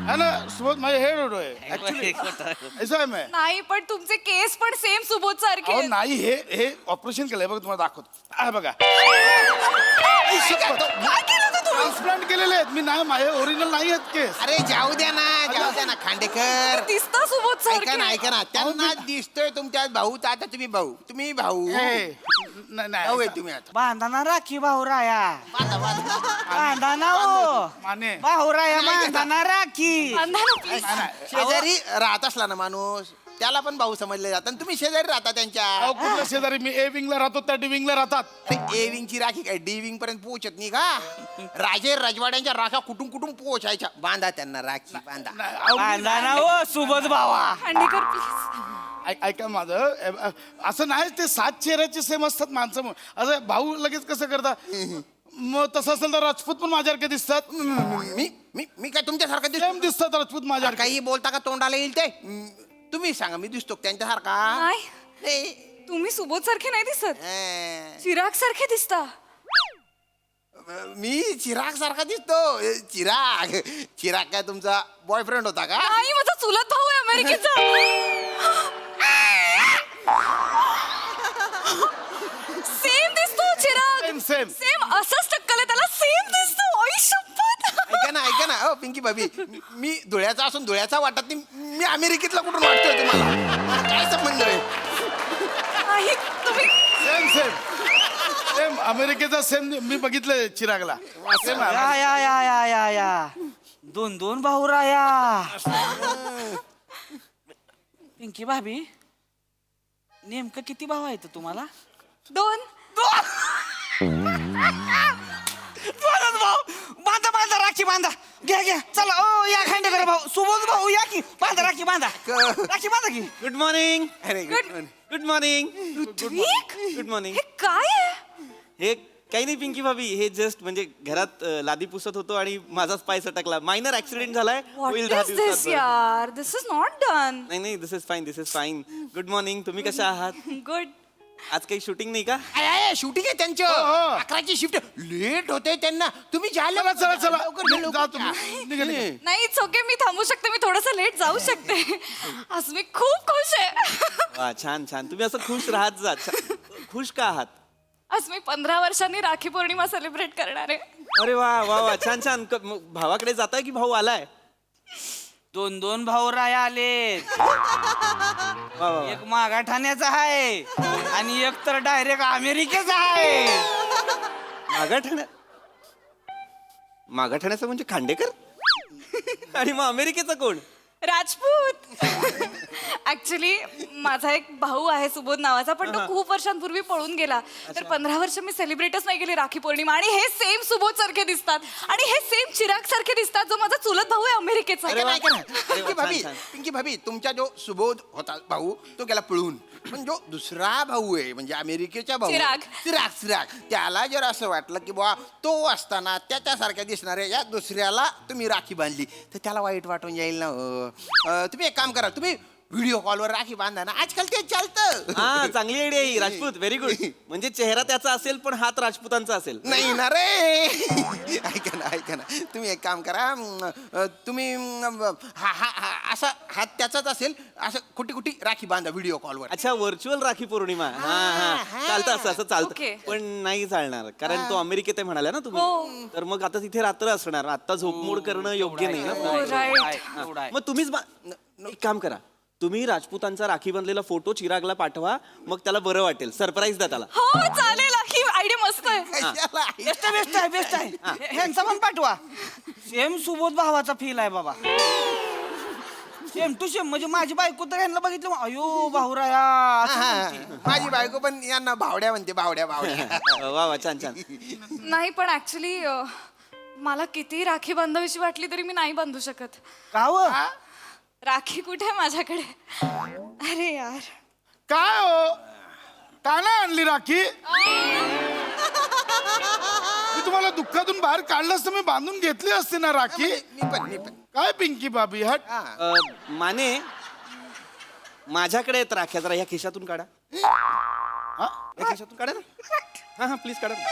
G: है ना सुबोध. माझे हे डोळे ऍक्च्युली ऐसा आहे मैं.
H: नाही पण तुमचे केस पण सेम सुबोध सारखे
G: अहो
H: आहेत.
G: नाही हे ऑपरेशन केलंय बघ तुम्हाला दाखवतो. आहे बघा
H: काय केलं होतं तुम्ही.
G: ट्रान्सप्लांट केलेले आहेत मी. नाही माझे ओरिजिनल नाही आहेत केस.
I: अरे जाऊ द्या ना खांडेकर.
H: दिसता सुबोध
I: ऐका ना
H: सारखे.
I: त्यांना दिसतोय तुमच्या भाऊ तर आता तुम्ही भाऊ
G: हे, नाही
I: भाऊ आहे
G: नाही
I: तुम्ही आता.
F: बांधाना राखी भाऊराया.
I: बांधा बांधा
F: बांधाना हो
G: माने
F: भाऊराया बांधाना राखी.
H: बांधा ना please.
I: शेजारी राहत असला ना माणूस त्याला पण भाऊ समजले जातात. आणि तुम्ही शेजारी राहता त्यांच्या.
G: अहो कुठल्या शेजारी मी ए विंगला राहतो त्या डी विंगला राहतात.
I: अरे ए विंगची राखी काय डी विंग पर्यंत पोहोचत नाही का? राजे रजवाड्यांच्या राख्या कुठून पोहोचायच्या. बांधा त्यांना राखी बांधा.
G: नाही, अहो,
F: बांधाना हो सुबोध भावा.
H: खांडेकर प्लीज.
G: ऐका माझं असं नाही ते 7 चेहऱ्याचे सेम असतात माणसं. असं भाऊ लगेच कसं करतात. मग तसं असेल तर राजपूत पण माझ्यासारखे दिसतात.
I: मी काय तुमच्यासारखं दिसतो?
G: सेम दिसतात राजपूत माझ्यासारखे.
I: काही बोलता का तोंडाला येईल ते? तुम्ही सांगा मी दिसतो का त्यांच्यासारखा?
H: नाही
I: नाही.
H: तुम्ही सुबोध सारखे नाही दिसत.
I: अं,
H: चिराग सारखे दिसता.
I: मी चिराग सारखा दिसतो. चिराग काय तुमचा बॉयफ्रेंड होता का?
H: नाही माझा चुलत भाऊ आहे अमेरिकेचा. सेम दिसतो चिराग.
G: सेम
H: सेम असंच टक्कल आहे त्याला. सेम दिसतो. आई शपथ.
I: ऐका ना हो पिंकी भाभी मी धुळ्याचा असून धुळ्याचा वाटत नाही. मी अमेरिकेतला कुठून वाटतोय तुम्हाला? मला काय संबंध आहे?
H: नाही तुम्ही
G: सेम सेम सेम अमेरिकेचा सेम मी बघितलंय चिरागला. सेम
F: या दोन भाऊराया. पिंकी भाभी नेमकं किती भाऊ आहेत तुम्हाला?
H: 2.
F: दोनच भाऊ. बांधा राखी बांधा. घ्या चला ओ या खांडेकर भाऊ सुबोध भाऊ या की बांधा राखी बांधा. राखी बांधा की.
J: Good morning.
I: अरे
J: good morning.
H: Ritwik
J: good morning.
H: हे काय आहे.
J: हे काही नाही पिंकी भाभी हे जस्ट म्हणजे घरात लादी पुसत होतो आणि माझाच पाय सटकला. मायनर ऍक्सिडेंट झालाय.
H: व्हॉट
J: होईल
H: इज
J: 10
H: दिस
J: दिवसात बरं.
H: यार. दिस इज नॉट डन.
J: नाही दिस इज फाईन. Good morning. तुम्ही कशा आहात?
H: गुड.
J: आज काही शूटिंग नाही का?
I: शूटिंग आहे त्यांचं
G: हो.
I: 11ची शिफ्ट लेट होते त्यांना. तुम्ही जायला
G: चला चला
I: लवकर
G: चला
I: लवकर
G: जा
I: जा.
G: तुम्ही निघा, निघा.
H: नाही इट्स ओके, मी थांबू शकते, मी थोडंसं लेट जाऊ शकते. आज मी खूप खुश आहे.
J: वा छान छान. तुम्ही असं खुश राहत जा. खुश का आहात?
H: आज मी 15 वर्षांनी राखी पौर्णिमा सेलिब्रेट करणार आहे.
J: अरे वा वा वा छान छान. मग भावाकडे जाताय की भाऊ आलाय?
F: 2 भाऊ राया आले.
J: वा वा वा.
F: एक मागाठाण्याचा आहे आणि एक तर डायरेक्ट अमेरिकेचा आहे.
J: मागाठाण्याचं म्हणजे खांडेकर? आणि मग अमेरिकेचा कोण?
H: राजपूत. ऍक्च्युली माझा एक भाऊ आहे सुबोध नावाचा, पण तो खूप वर्षांपूर्वी पळून गेला. तर 15 वर्ष मी सेलिब्रेटच नाही केली राखी पौर्णिमा. आणि हे सेम सुबोध सारखे दिसतात आणि हे सेम चिराग सारखे दिसतात, जो माझा चुलत भाऊ आहे अमेरिकेचा.
I: ऐका ना, ऐका ना.
J: अरे वा,
I: पिंकी भाभी,
J: छान,
I: पिंकी भाभी, तुमचा जो सुबोध होता भाऊ तो गेला पळून. पण जो दुसरा भाऊ आहे म्हणजे अमेरिकेचा भाऊ
H: चिराग.
I: चिराग त्याला जर असं वाटलं की बुवा तो असताना त्याच्यासारख्या दिसणाऱ्या या दुसऱ्याला तुम्ही राखी बांधली तर त्याला वाईट वाटून जाईल ना. तुम्ही एक काम करा, तुम्ही व्हिडिओ कॉलवर राखी बांधा ना, आजकाल ते चालतं.
J: हा चांगली आयडिया ही. Rajput very good. म्हणजे चेहरा त्याचा असेल पण हात राजपूतांचा असेल.
I: नाही ना रे. ऐका ना तुम्ही एक काम करा, तुम्ही असा हात त्याचाच असेल असं कुठे कुठे राखी बांधा व्हिडिओ कॉलवर.
J: अच्छा व्हर्च्युअल राखी पौर्णिमा. हा हा चालतं असं चालतं.
H: Okay.
J: पण नाही चालणार कारण तो अमेरिकेत आहे म्हणाला ना तुम्ही. तर मग आता तिथे रात्र असणार. आता झोपमोड करणं योग्य नाही
H: हो,
J: ना.
H: right.
J: मग तुम्हीच एक काम करा, तुम्ही राजपूतांचा राखी बांधलेला फोटो चिरागला पाठवा. मग त्याला बरं वाटेल. सरप्राईज द्या त्याला.
H: हो चालेल, ही आयडिया मस्त आहे.
I: कशाला?
F: बेस्ट आहे. ह्यांचा पण पाठवा. सेम सुबोध भावाचा फील आहे बाबा. Same to same. म्हणजे माझी बायको तर ह्यांना बघितलं अयो भाऊराया असं
I: हा,
F: म्हणते.
I: माझी बायको पण यांना भावड्या म्हणते, भावड्या.
J: वा वा छान छान.
H: नाही पण ऍक्च्युली मला किती राखी बांधावीशी वाटली तरी मी नाही बांधू शकत.
F: का हो?
H: राखी कुठे आहे माझ्याकडे? अरे यार,
G: काय हो का नाही आणली राखी? मी तुम्हाला दुःखातून बाहेर काढलं असतं, मी बांधून घेतली असती ना राखी.
I: मी पण
G: काय पिंकी बाबी हट.
J: माने माझ्याकडे येत राख्या. जरा ह्या खिशातून काढा. या खिशातून काढा ना. हा हा प्लीज काढा ना.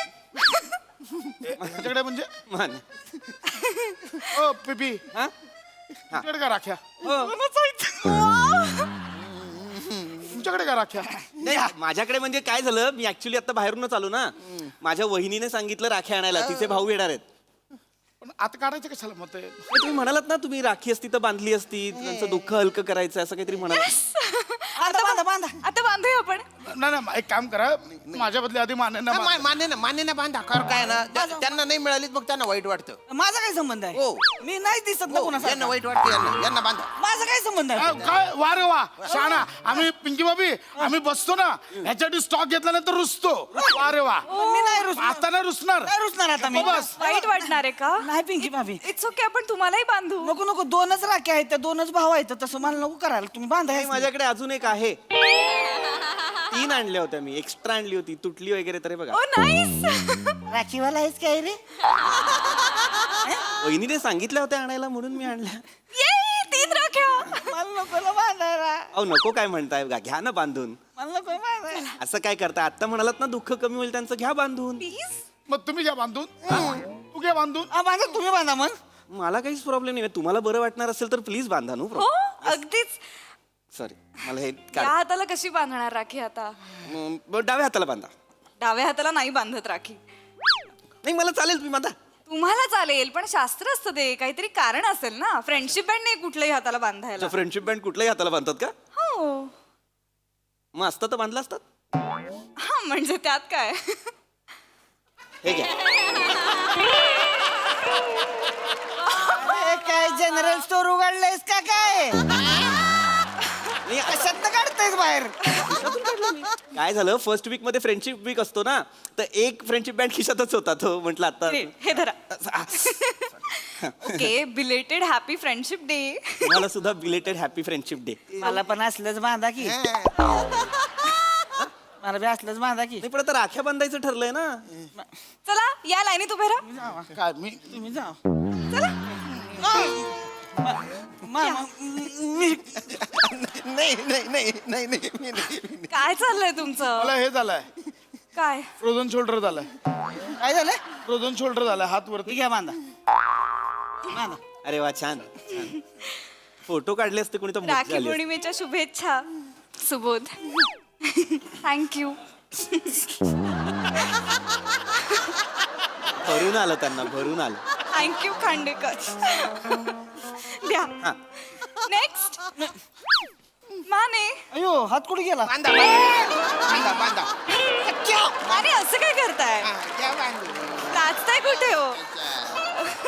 G: माझ्याकडे म्हणजे
J: माने
G: ओ पिपी
J: हा
G: तुमच्याकडे का राख्या? तुमच्याकडे का राख्या?
J: नाही माझ्याकडे म्हणजे काय झालं, मी ऍक्च्युली आता बाहेरूनच आलो ना. माझ्या वहिनीने सांगितलं राखी आणायला. तिचे भाऊ येणार आहेत.
G: पण आता काढायचं कशाला मत आहे?
J: तुम्ही म्हणालात ना तुम्ही राखी असती तर बांधली असती, त्यांचं दुःख हलकं करायचं असं काहीतरी म्हणाला.
H: आता बांधूया आपण.
G: नाही नाही एक काम करा, माझ्या बदली आधी माने ना
I: मान्य ना बांधा. खरं काय ना त्यांना नाही मिळाली मग त्यांना वाईट वाटतं.
F: माझा काय संबंध आहे?
I: हो.
F: मी नाही दिसत ना
I: हो,
F: कोणाचा.
I: यांना वाईट वाटतं, यांना बांधा.
F: माझा काय संबंध आहे?
G: काय वा रे वा शाणा. आम्ही पिंकी बाबी आम्ही बसतो ना ह्याच्यासाठी स्टॉक घेतल्यानंतर रुसतो. वा रे वा.
F: मी नाही रुसणार.
G: आता नाही रुसणार.
F: नाही रुसणार आता मी.
G: बस.
H: वाईट वाटणार आहे का?
F: नाही पिंकी भाभी.
H: इट्स ओके, आपण तुम्हालाही बांधू.
F: नको 2च राख्या आहेत, त्या 2च भाव आहेत. तसं मला नको करायला. तुम्ही बांधा.
J: नाही, माझ्याकडे अजून एक आहे. 3 आणल्या होत्या मी. एक्स्ट्रा आणली होती, तुटली वगैरे. तर हे बघा.
H: ओ नाईस.
F: राखीवाला आहेस काय रे?
J: वहिनीने सांगितल्या होत्या आणायला म्हणून मी आणल्या.
H: ये 3 राख्या.
F: मला नको ना बांधायला.
J: अहो नको काय म्हणताय, घ्या ना बांधून.
F: मला नको बांधायला.
J: असं काय करता? आता म्हणालात ना दुःख कमी होईल त्यांचं, घ्या बांधून.
G: मग तुम्ही घ्या बांधून. तू घ्या बांधून.
F: बांधा, तुम्ही बांधा मग.
J: मला काहीच प्रॉब्लेम नाही. तुम्हाला बरं वाटणार असेल तर प्लीज बांधा. नो
H: हो
J: प्रॉब्लेम.
H: अगदीच.
J: सॉरी मला हे
H: या
J: काढ.
H: हाताला कशी बांधणार राखी आता?
J: डाव्या हाताला बांधा.
H: डाव्या हाताला नाही बांधत राखी.
J: नाही मला चालेल, तुम्ही बांधा.
H: तुम्हाला चालेल पण शास्त्र असतं ते, काहीतरी कारण असेल ना. फ्रेंडशिप बँड नाही कुठल्याही हाताला बांधायला.
J: फ्रेंडशिप बँड कुठल्याही हाताला बांधतात का?
H: हो.
J: मग असतं तर बांधलं असतात.
H: हा म्हणजे त्यात काय.
J: हे घ्या.
F: अरे, काय जनरल स्टोर उघडलंयस का काय? कशात काढतायस बाहेर?
J: काय झालं, फर्स्ट वीक मध्ये फ्रेंडशिप वीक असतो ना, तर एक फ्रेंडशिप बँड खिशातच होता. तो म्हटलं आता
H: हे धरा. Okay, belated happy friendship day.
J: तुम्हाला सुद्धा बिलेटेड हॅपी फ्रेंडशिप डे.
F: मला पण असलंच बांधा की. मला बी असलंच बांधा की.
J: नाही पण आता राख्या बांधायचं ठरलंय ना.
H: चला या लाईनीत उभे राहा.
G: काय मी
F: तुम्ही जा. मी
I: नाही नाही नाही नाही नाही मी नाही.
H: काय चाललंय तुमचं
G: मला हे झालंय
H: काय
G: फ्रोझन शोल्डर झालाय
F: काय झालं
G: फ्रोझन शोल्डर झालाय हात वरती
F: ठीक आहे बांधा बांधा.
J: अरे वा छान छान. फोटो काढले असते कोणी तर मजा
H: राखी
J: आली असती.
H: पौर्णिमेच्या शुभेच्छा सुबोध थँक्यू
J: भरून आलं त्यांना भरून आलं.
H: थँक्यू खांडेकर द्या नेक्स्ट माने
F: अयो हात कुठे गेला
I: बांधा बांधा बांधा
H: माने असं काय करताय
I: हा, त्या बांधू.
H: नाचताय कुठे हो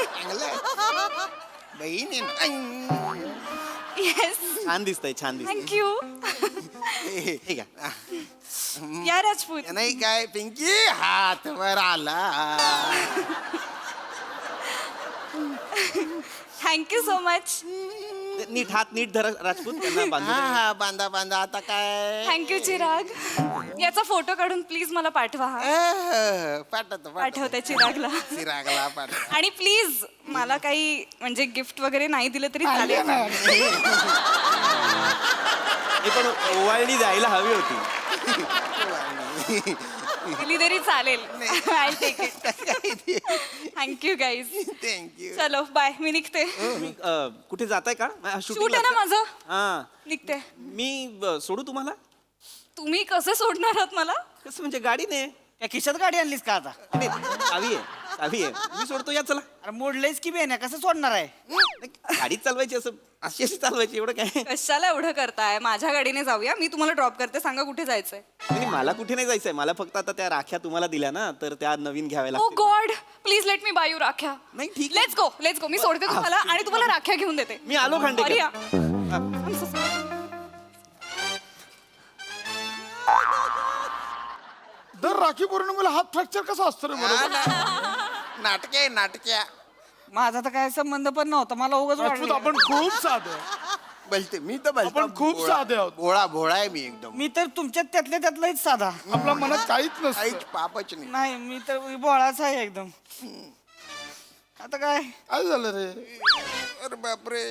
I: चांगलं. बहीण आहे ना.
H: येस
J: छान दिसतंय छान दिसतंय.
H: थँक्यू
I: ठीक आहे.
H: या राजपूत
I: नाही काय पिंकी हात वर आला.
H: थँक्यू सो मच
J: नीट हात नीट धरा राजपूत त्यांना
I: हा
J: बांधून
I: हा बांधा बांधा आता काय
H: थँक्यू चिराग याचा फोटो काढून प्लीज मला पाठवा हा.
I: पाठवतो
H: पाठवते चिरागला
I: चिरागला पाठव.
H: आणि प्लीज मला काही म्हणजे गिफ्ट वगैरे नाही दिलं तरी चालेल
J: हे पण ओवाळणी जायला हवी होती.
H: दिली तरी चालेल I take it thank you guys
I: thank you.
H: चलो बाय मी निघते
J: तुम्ही, कुठे जाताय का
H: शूट आहे ना माझं
J: हा
H: निघते
J: मी सोडू तुम्हाला
H: तुम्ही कसं सोडणार आहात मला
J: कसं म्हणजे गाडीने
F: काय खिशात गाडी आणलीस का आता
J: नाही, चावी आहे चावी आहे मी सोडतो या चला.
F: अरे मोडलेस की बेन कसं सोडणार आहे
J: गाडी चालवायची असं अशी अशी चालवायची एवढं काय.
H: कशाला एवढं करताय माझ्या गाडीने जाऊया मी तुम्हाला ड्रॉप करते सांगा कुठे जायचंय
J: नाही, मला कुठे नाही जायचंय मला फक्त आता त्या राख्या तुम्हाला दिल्या ना तर त्या नवीन घ्याव्या
H: ओ
J: लागतील.
H: God please let me buy you राख्या
J: नाही, ठीक आहे.
H: लेट्स गो मी सोडते तुम्हाला आणि तुम्हाला राख्या घेऊन देते
J: मी आलो खांडेकर.
H: Sorry हा. I'm so sorry.
G: दर राखी पौर्णिमेला हात फ्रॅक्चर कसा असतो रे बरोबर
I: नाटके नाटक्या
F: माझा तर काय संबंध पण नव्हता मला उगाच
G: राजपूत
F: वाटलं.
G: आपण खूप साधे
I: बोलते मी तर बोलतो
G: आपण खूप
I: भोळा-
G: साधे आहोत.
I: भोळा भोळा आहे मी एकदम.
F: मी तर तुमच्यात त्यातल्या त्यातलाच साधा
G: आपल्या मनात काहीच
I: काहीच
G: नसतं
I: पापच नाही.
F: नाही मी तर बोळाच आहे एकदम आता काय
G: काय झालं रे
I: अरे बापरे.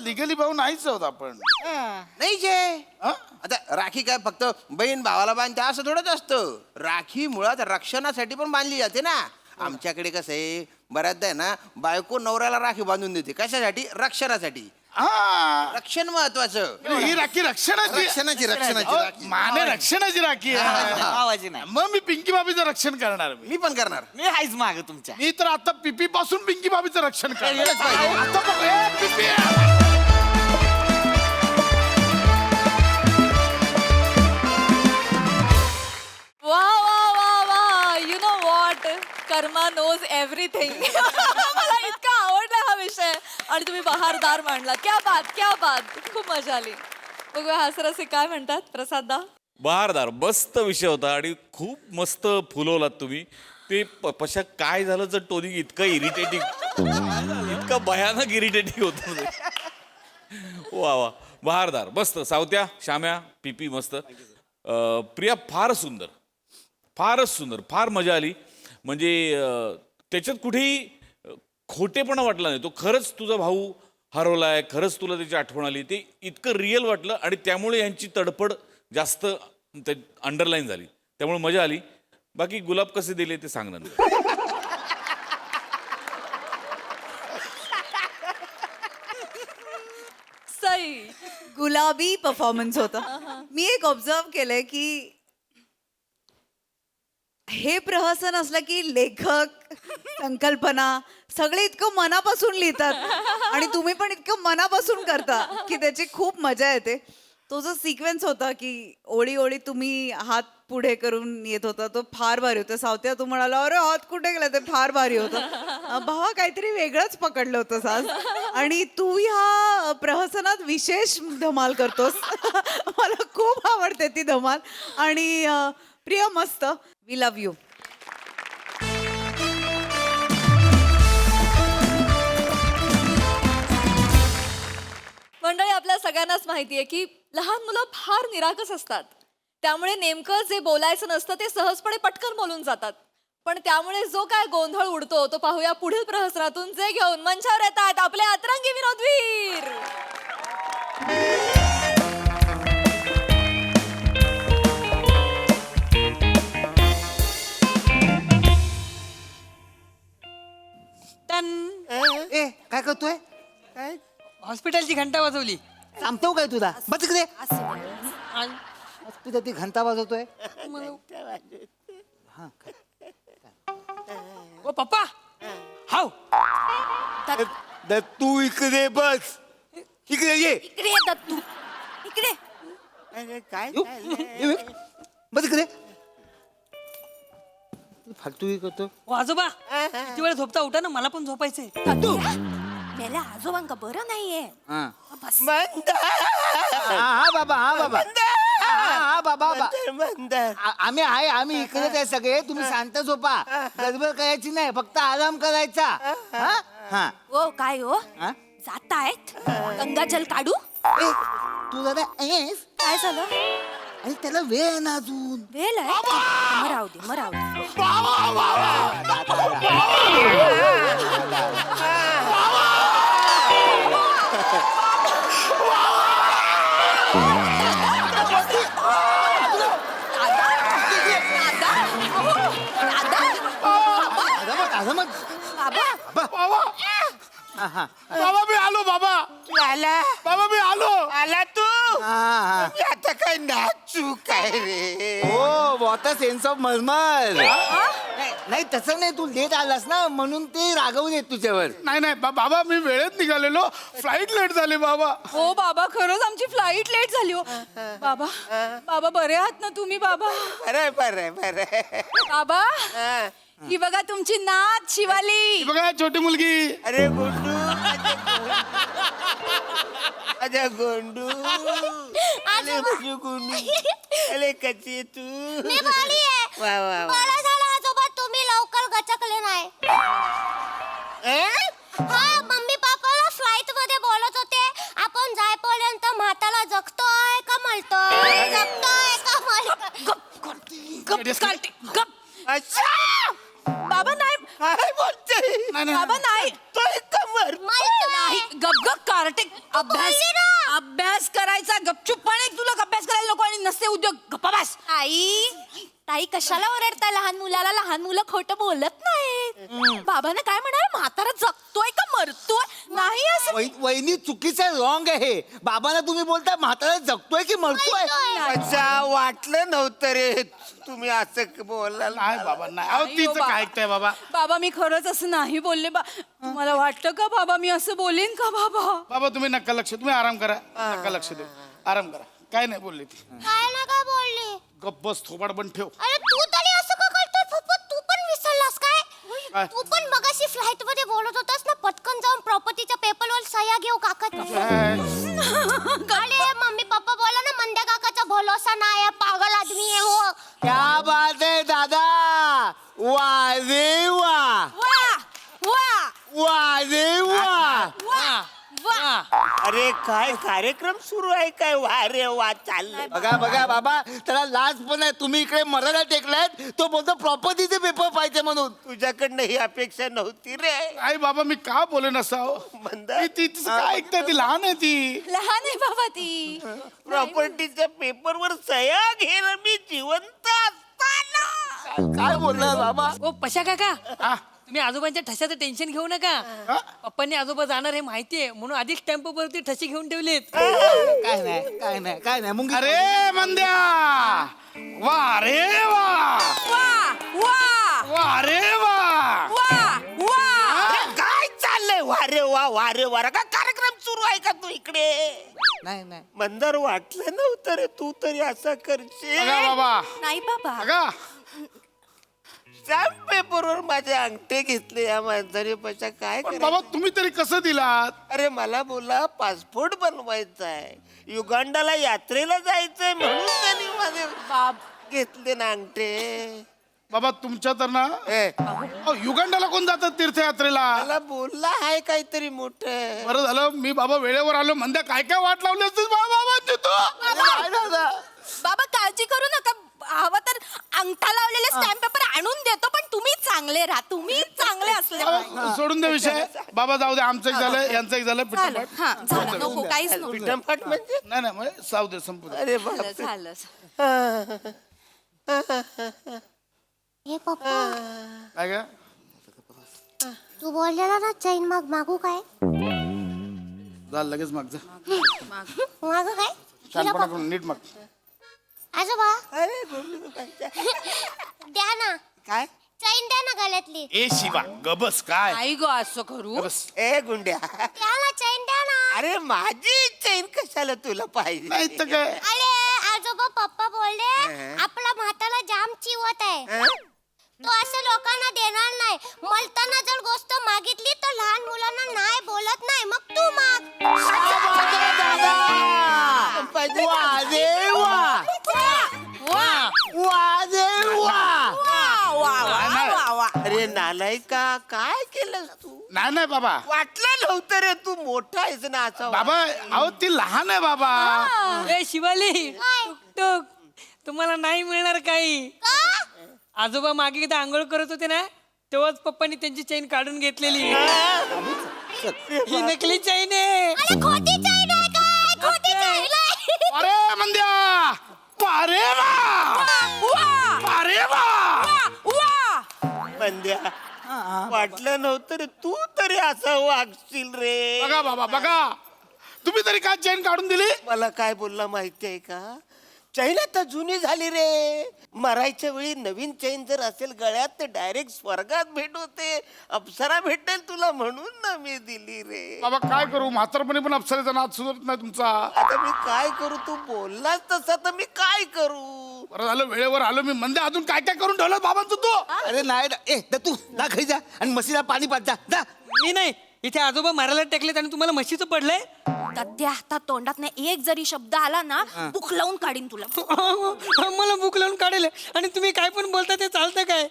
G: लिगली भाऊ नाहीच आहोत आपण
F: हा.
I: नाही जे
G: हा?
I: आता राखी काय फक्त बहीण भावाला बांधते असं थोडंच असतं. राखी मुळात रक्षणासाठी पण बांधली जाते ना. आमच्याकडे कसं आहे बऱ्याचदा आहे ना बायको नवऱ्याला राखी बांधून देते कशासाठी रक्षणासाठी.
G: हा
I: रक्षण महत्वाचं.
G: ही राखी रक्षणाची
I: रक्षणाची रक्षणाची
G: अहो,
I: राखी.
G: माने रक्षणाची राखी आहे.
F: आवाजी नाही
G: मग मी पिंकी बाबीचं रक्षण करणार
I: मी पण करणार.
F: मी हायच माग तुमच्या
G: मी तर आता पिपी पासून पिंकी बाबीचं रक्षण करणार
I: केलंच पाहिजे.
G: आता बघ, ए, पिपी.
A: वा वा वा वा you know what karma knows everything मला इतका आवडला हा विषय आणि तुम्ही बहारदार मांडला क्या बात खूप मजा आली बघूया हासरसे काय म्हणतात प्रसाददा
D: बहारदार मस्त विषय होता आणि खूप मस्त फुलवलात तुम्ही ते पशा काय झालं जर टोनिंग इतकं इरिटेटिंग इतकं भयानक इरिटेटिंग होतं ते. वा वा बहारदार मस्त सावत्या श्याम्या पीपी मस्त प्रिया फारच सुंदर फार मजा आली म्हणजे त्याच्यात कुठेही खोटेपणा वाटला नाही तो खरंच तुझा भाऊ हरवलाय खरंच तुला त्याची आठवण आली ते इतकं रिअल वाटलं आणि त्यामुळे यांची तडफड जास्त अंडरलाईन झाली त्यामुळे मजा आली बाकी गुलाब कसे दिले ते सांग नंतर
A: सई
E: गुलाबी परफॉर्मन्स होता मी एक ऑब्झर्व केलंय की हे प्रहसन असलं की लेखक संकल्पना सगळे इतकं मनापासून लिहितात आणि तुम्ही पण इतकं मनापासून करता की त्याची खूप मजा येते तो जो सिक्वेन्स होता की ओळी ओळी तुम्ही हात पुढे करून येत होता तो फार भारी होता सावत्या तू म्हणाला अरे हात कुठे गेला ते फार भारी होतं भावा काहीतरी वेगळंच पकडलं होतं आज आणि तू ह्या प्रहसनात विशेष धमाल करतोस मला खूप आवडते ती धमाल आणि प्रिया मस्त वी लव्ह यू
A: मंडळी आपल्या सगळ्यांनाच माहिती आहे की लहान मुलं फार निरागस असतात त्यामुळे नेमकं जे बोलायचं नसतं ते सहजपणे पटकन बोलून जातात पण त्यामुळे जो काय गोंधळ उडतो तो पाहूया पुढील प्रहसनातून, जे घेऊन मंचावर येतात आपले अतरंगी विनोदवीर.
K: ए काय करतोय
F: काय हॉस्पिटलची घंटा वाजवली.
K: सांगतो काय तुला बस इकडे हॉस्पिटलची घंटा वाजवतोय
F: ओ पप्पा हाव
K: तू इकडे बस इकडे ये
C: इकडे येतात तू इकडे.
I: काय
K: बस इकडे फालतू करतो
F: ओ आजोबा किती वेळ झोपता, उठा ना, मला पण झोपायचंय.
C: मेल्या आजोबांका बरं नाहीये.
K: हा
C: बस.
K: हा बाबा हा बाबा आम्ही आहे, आम्ही इकडेच आहे सगळे. तुम्ही शांत झोपा, गडबड करायची नाही, फक्त आराम करायचा. हा हा
C: ओ काय हो
K: हा?
C: जातायत गंगाजल काढू.
K: ए, तू दादा येस
C: काय झालं?
K: आणि त्याला वेळ आहे ना अजून.
C: वेळ आहे. मराव दे मराव दे.
G: बाबा मी आलो बाबा. बाबा मी आलो.
I: आला तू
K: हा
I: मी आता काय नाचू काय रे.
K: हो वॉटर सेन्स ऑफ मरमर. नाही तसं नाही, तू लेट आलास ना म्हणून ते रागवून येत तुझ्यावर.
G: नाही नाही बाबा मी वेळेत निघालेलो, फ्लाईट लेट झाली बाबा.
H: हो बाबा, खरंच आमची फ्लाईट लेट झाली हो. बाबा बाबा बरे आहात ना तुम्ही बाबा?
I: बरं
H: बाबा ही बघा तुमची नात शिवाली.
G: बघा छोटी मुलगी.
I: अरे गुंडू अरे गोंडू अरे बजू गुंडू अरे कशी आहे तू.
L: मी बरी आहे.
I: वा वा वा.
L: बरं झालं आजोबा तुम्ही लवकर गचकले नाही. हा मम्मी पप्पाला फ्लाईट मध्ये बोलत होते आपण जायपर्यंत म्हाताला जगतोय का मळतोय, जगतोय का मळतोय.
I: अच्छा
H: बाबा नाही
I: काय बोलते.
H: बाबा नाही
I: तो कमर
L: मळतोय.
H: गप गप कार्टे. अभ्यास करायचा गपचूपपणे. तुला अभ्यास करायला नको आणि नसते उद्योग. गप्पा बस.
C: ताई कशाला ओरडताय लहान मुलाला? लहान मुलं खोटं बोलत नाहीत. बाबाने काय म्हणाल, म्हातारा जगतोय का मरतोय? नाही असं.
K: वहिनी चुकीचं रॉंग आहे. बाबांना तुम्ही बोलता म्हातारा जगतोय की मरतोय.
I: अच्छा वाटलं नव्हतं रे तुम्ही असं बोलाल.
G: नाही बाबा नाही. अहो तिचं काय ऐकताय बाबा.
H: बाबा मी खरंच असं नाही बोलले. तुम्हाला वाटतं का बाबा मी असं बोलेन का बाबा?
G: बाबा तुम्ही नका लक्ष, तुम्ही आराम करा, नका लक्ष देऊ, आराम करा. काय नाही बोलली ती.
L: काय नका बोलली.
G: गप्प बस, थोबाड पण ठेव.
L: अरे तू तरी असं का करतोय पप्पा? तू पण विसरलास काय?
G: काय?
L: तू पण मगाशी फ्लाईट मध्ये बोलत होतास ना, पटकन जाऊन प्रॉपर्टीच्या पेपरवर सह्या घेऊ काका. अरे मम्मी पप्पा बोला ना, मंद्या काकाचा भरोसा नाही आहे, पागल आदमी आहे हो.
K: क्या बात आहे दादा. वा रे वा वा रे वा.
I: अरे काय कार्यक्रम सुरू आहे काय. वा रे वा चाललंय.
K: बघा बघा बाबा, त्याला लाज पण आहे. तुम्ही इकडे मराठा टेकलायत, तो बोलतो प्रॉपर्टीचे पेपर पाहिजे म्हणून.
I: तुझ्याकडनं ही अपेक्षा नव्हती रे.
G: आई बाबा मी का बोले नसाव.
I: मंदा
G: तिचं काय ऐकताय, ती लहान आहे ती.
H: लहान आहे बाबा ती.
I: प्रॉपर्टीच्या पेपरवर सह्या घेणं मी जिवंत असताना.
K: काय बोलला बाबा.
F: ओ पशा काका
G: हा?
F: तुम्ही आजोबांच्या ठशाचं टेन्शन घेऊ नका. पप्पांनी आजोबा जाणार हे माहितीये म्हणून आधीच टेम्पो वरती ठशी घेऊन ठेवलेत.
K: काय नाही काय नाही काय नाही मुंगी.
G: अरे मंद्या वा रे वा वा रे वा.
I: अरे काय चाललंय. वा रे वा का कार्यक्रम सुरू आहे का तू इकडे.
K: नाही नाही
I: मंदार वाटलं नव्हतं रे तू तरी असं करशील.
G: बघा बाबा
C: नाही बाबा.
G: बघा
I: स्टॅम्प पेपरवर माझे अंगठे घेतले या माणसाने. पशा काय
G: पण
I: करायचं?
G: बाबा तुम्ही तरी कसं दिलात.
I: अरे मला बोला पासपोर्ट बनवायचा आहे, युगांडाला यात्रेला जायचंय म्हणून त्यांनी माझे घेतले ना अंगठे.
G: बाबा तुमच्या तर ना युगांडाला कोण जातात तीर्थयात्रेला.
I: मला बोलला आहे काहीतरी मोठ.
G: बरं झालं मी बाबा वेळेवर आलो. मंद्या काय काय वाट लावली असते
C: बाबा काळजी करू नका. हवं तर अंगठा लावलेले स्टॅम्प पेपर आणून देतो, पण तुम्ही चांगले राहा तुम्ही चांगले असले पाहिजे.
G: सोडून दे विषय बाबा, जाऊ दे. आमचं एक झालं, यांचं एक झालं.
C: झालं
G: पिठंपाट.
C: हा झालं नको काहीच नको
I: पिठंपाट म्हणजे
G: नाही नाही म्हणजे जाऊ दे, संपू दे.
I: अरे
C: झालं झालं
L: हे पप्पा
G: काय काय
L: तू बोललेला ना चैन मग मागू काय
G: झालं लगेच माग जा.
L: मागू काय
G: शानपणा करून नीट माग.
L: आजोबा
I: अरे बोलू नका.
L: द्या ना
I: काय
L: चैन द्या ना गळ्यातली
G: ए शिवा गबस काय
C: आई ग असं करू
G: गबस.
I: ए गुंड्या,
L: द्या ना चैन द्या ना
I: अरे माझी चैन कशाला तुला पाहिजे?
G: नाही तर काय.
L: अरे आजोबा पप्पा बोलले आपला म्हाताला जाम चिवत आहे
I: हं?
L: तो असं लोकांना देणार नाही. मलताना जर गोष्ट मागितली तर लहान मुलांना नाही बोलत नाही. मग तू माग.
I: पाहिजे.
K: वा रे वा वा रे वा.
I: अरे नालायका, काय केलं तू?
G: नाही नाही बाबा,
I: वाटलं नव्हतं रे तू मोठा आहेस ना असं.
G: बाबा अहो ती लहान आहे बाबा.
F: ए शिवाली
L: काय?
F: टुक तुम्हाला नाही मिळणार काही.
L: का?
F: आजोबा मागे एकदा आंघोळ करत होते ना, तेव्हाच पप्पांनी त्यांची चैन काढून घेतलेली. ही नकली चैन आहे.
L: अरे खोटी चैन आहे काय? खोटी चैन आहे.
G: अरे मंद्या, अरे वा, अरे वा.
I: बंद्या, वाटलं नव्हतं रे तू तरी असं वागशील रे.
G: बघा बाबा बघा, तुम्ही तरी काय चेन काढून दिली.
I: मला काय बोलला माहितीये का? चैन आता जुनी झाली रे. मरायच्या वेळी नवीन चैन जर असेल गळ्यात तर डायरेक्ट स्वर्गात भेट होते. अप्सरा भेटेल तुला म्हणून ना मी दिली रे.
G: बाबा काय करू, म्हातारपणी पण अप्सरेचा नाद सुधरत नाही तुमचा.
I: आता मी काय करू? तू बोललास तसा तर मी काय करू?
G: बरं झालं वेळेवर आलो मी. मंद्या अजून काय काय करून ठेवलं बाबांचं तू.
K: अरे नाही ए तू ना घरी जा आणि म्हशीला पाणी पाच जा जा.
F: मी नाही, इथे आजोबा मारायला टेकलेत आणि तुम्हाला म्हशीचं पडलंय.
C: त्या आता तोंडात नाही एक जरी शब्द आला ना बुक लावून काढीन तुला
F: मला भूक लावून काढेल आणि तुम्ही काय पण बोलता ते चालतं काय?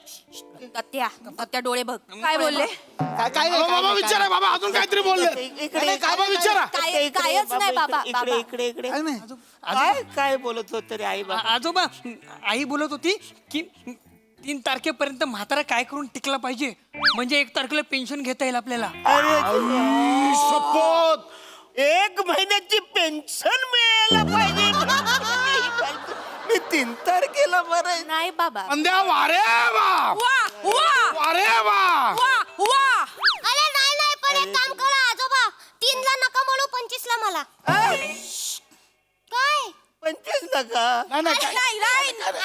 C: त्या डोळे बघ काय बोलले
K: काय काय
G: अहो, बाबा विचारा बाबा, अजून काहीतरी बोलले.
I: इकडे
G: बाबा विचारा.
C: कायच नाही बाबा
I: इकडे इकडे इकडे
K: काय नाही.
I: काय काय बोलत होत रे आई बाबा?
F: आजोबा आई बोलत होती की 3 तारखेपर्यंत म्हातारा काय करून टिकला पाहिजे, म्हणजे 1 तारखेला पेन्शन घेता येईल आपल्याला.
I: अरे शपथ, 1 महिन्याची पेन्शन मिळायला पाहिजे. मी 3 तारखेला बरं.
C: नाही बाबा
G: मंद्या वारे वा, वारे वा.
L: अरे नाही नाही पण एक काम करा आजोबा 3 ला नका म्हणू 25 ला मला. काय
I: 25 नका.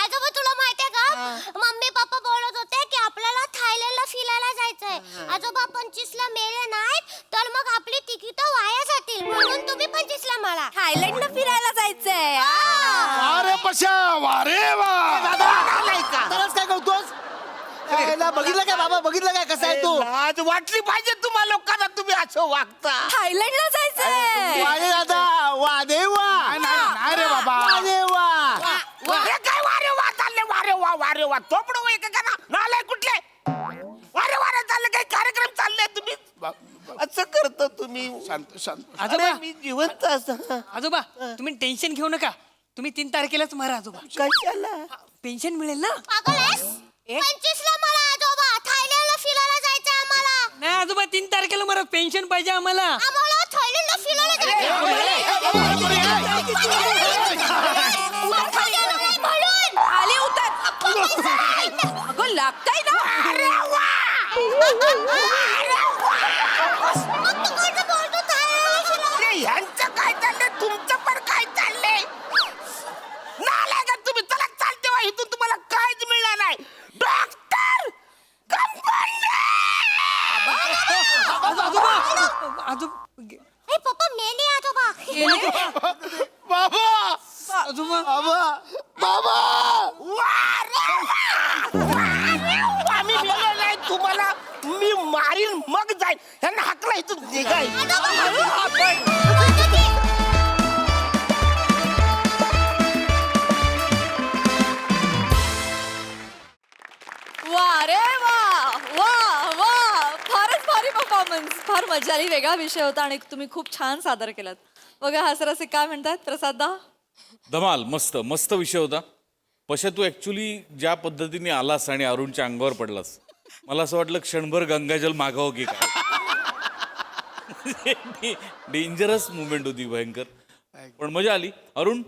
L: आजोबा तुला माहितीये का मम्मी पप्पा बोलत होते की आपल्याला थायलंडला फिरायला जायचंय. आजोबा 25 ला मेले नाहीत तर मग आपली तिकीट वाया जातील. म्हणून तुम्ही 25 ला मला
C: थायलंडला फिरायला जायचंय
G: वारे पशा, वारे वा.
K: तरच काय करतोस? याला बघितलं काय बाबा, बघितलं काय कसा आहे तू?
I: लाज वाटली पाहिजे तुम्हाला लोकांना, तुम्ही असं वागता.
C: थायलंडला जायचंय
K: वारे दादा वा देवा
G: नाही रे बाबा.
K: वारे वा.
I: हे काय वारे वा चालले? वारे वा थोपड वय का ना नालाय कुठले? वारे चालले, काही कार्यक्रम चालले तुम्ही असं करता तुम्ही.
G: शांत शांत.
F: आजोबा
I: मी जिवंत असं.
F: आजोबा तुम्ही टेन्शन घेऊ नका, तुम्ही 3 तारखेलाच मारा आजोबा.
I: कशाला?
F: पेन्शन मिळेल ना.
L: पागल आहेस? 25 ला मला आजोबा थायलंडला फिरायला जायचंय आम्हाला.
F: नाही आजोबा 3 तारखेला मारा, पेन्शन पाहिजे आम्हाला.
L: आम्हाला थायलंडला फिरायला जायचंय. म्हणून
C: आले उतर अगं लागताय ना
L: मग तू कोणतं बोलतो थायलंडला फिरायला?
I: अरे ह्यांचं काय चाललंय? तुमचं पण काय चाललंय? नालाय का तुम्ही? चला चालते वा इथून, तुम्हाला काहीच मिळणार नाही. डॉक्टर
F: आजोबा
L: ए पप्पा मेले आजोबा.
G: बाबा
F: आजोबा
I: आम्ही मिळणार नाही तुम्हाला. मी मारीन मग जाईल. ह्यांना हाकला इथून निघाय.
A: वा रे वा वा वा, फारच भारी परफॉर्मन्स. फार मजा आली, वेगळा विषय होता आणि तुम्ही खूप छान सादर केलात. बघा हसरसे काय म्हणतात प्रसाद दा.
D: धमाल, मस्त मस्त विषय होता. पशा तू ऍक्च्युली ज्या पद्धतीने आलास आणि अरुणच्या अंगावर पडलास मला असं वाटलं क्षणभर गंगाजल मागावं की काय. डेंजरस मुवमेंट होती भयंकर, पण मजा आली. अरुण,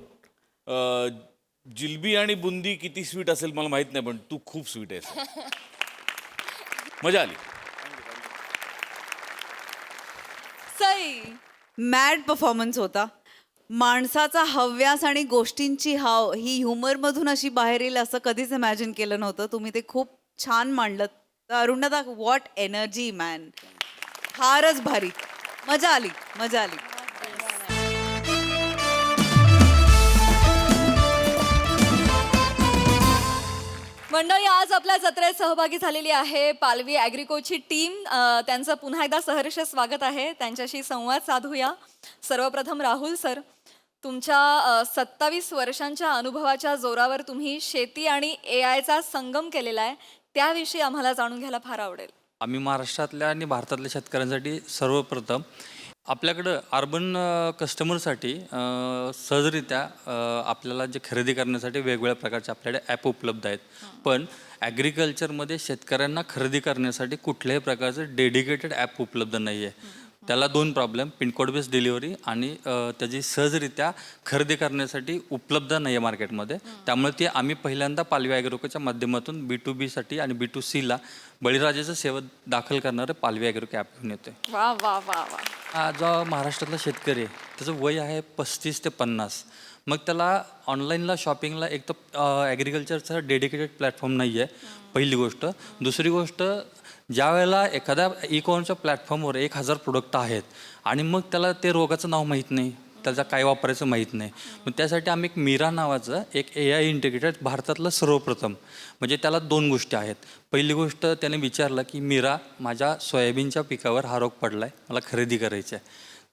D: जिलबी आणि बुंदी किती स्वीट असेल मला माहित नाही, पण तू खूप स्वीट आहेस. मजा आली.
A: सई.
E: मॅड परफॉर्मन्स होता. माणसाचा हव्यास आणि गोष्टींची हाव ही ह्युमरमधून अशी बाहेर येईल असं कधीच इमॅजिन केलं नव्हतं. तुम्ही ते खूप छान मांडलं. अरुणदा, व्हॉट एनर्जी मॅन, फारच भारी. मजा आली, मजा आली.
A: मंडळी, आज आपल्या जत्रेत सहभागी झालेली आहे पालवी ॲग्रिकोची टीम. त्यांचं पुन्हा एकदा सहर्ष स्वागत आहे. त्यांच्याशी संवाद साधूया. सर्वप्रथम राहुल सर, तुमच्या 27 वर्षांच्या अनुभवाच्या जोरावर तुम्ही शेती आणि AIचा संगम केलेला आहे. त्याविषयी आम्हाला जाणून घ्यायला फार आवडेल.
M: आम्ही महाराष्ट्रातल्या आणि भारतातल्या शेतकऱ्यांसाठी सर्वप्रथम आपल्याकडं अर्बन कस्टमरसाठी सहजरित्या आपल्याला जे खरेदी करण्यासाठी वेगवेगळ्या प्रकारचे आपल्याकडे ॲप उपलब्ध आहेत. पण ॲग्रिकल्चरमध्ये शेतकऱ्यांना खरेदी करण्यासाठी कुठल्याही प्रकारचं डेडिकेटेड ॲप उपलब्ध नाही आहे. त्याला 2 प्रॉब्लेम, पिनकोड बेस्ड डिलिव्हरी आणि त्याची सहजरित्या खरेदी करण्यासाठी उपलब्ध नाही आहे मार्केटमध्ये. त्यामुळे ते आम्ही पहिल्यांदा पालवी ॲग्रोच्या माध्यमातून B2B आणि B2Cला बळीराजाचं सेवा दाखल करणारं पालवी ॲग्रो ॲप घेऊन येतोय.
A: वा वा वा वा.
M: हा जो महाराष्ट्रातला शेतकरी आहे त्याचं वय आहे 35 ते 50. मग त्याला ऑनलाईनला शॉपिंगला एक तर ॲग्रिकल्चरचा डेडिकेटेड प्लॅटफॉर्म नाही आहे, पहिली गोष्ट. दुसरी गोष्ट, ज्या वेळेला एखाद्या ई कॉमर्सच्या प्लॅटफॉर्मवर 1000 प्रोडक्ट आहेत आणि मग त्याला ते रोगाचं नाव माहीत नाही, त्याचा काय वापरायचं माहीत नाही. मग त्यासाठी आम्ही एक मीरा नावाचं एक AI इंटिग्रेटेड भारतातलं सर्वप्रथम, म्हणजे त्याला 2 गोष्टी आहेत. पहिली गोष्ट, त्याने विचारलं की मीरा, माझ्या सोयाबीनच्या पिकावर हा रोग पडला आहे, मला खरेदी करायची आहे.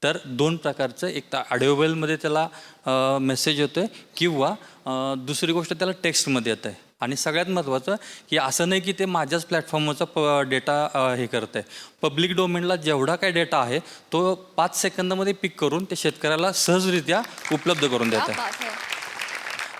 M: तर 2 प्रकारचं, एक तर ऑडिओबलमध्ये त्याला मेसेज येतो आहे किंवा दुसरी गोष्ट त्याला टेक्स्टमध्ये येतं आहे. आणि सगळ्यात महत्त्वाचं की असं नाही की ते माझ्याच प्लॅटफॉर्मवरचा डेटा हे करत आहे. पब्लिक डोमेनला जेवढा काय डेटा आहे तो 5 सेकंदामध्ये पिक करून ते शेतकऱ्याला सहजरित्या उपलब्ध करून देत आहे.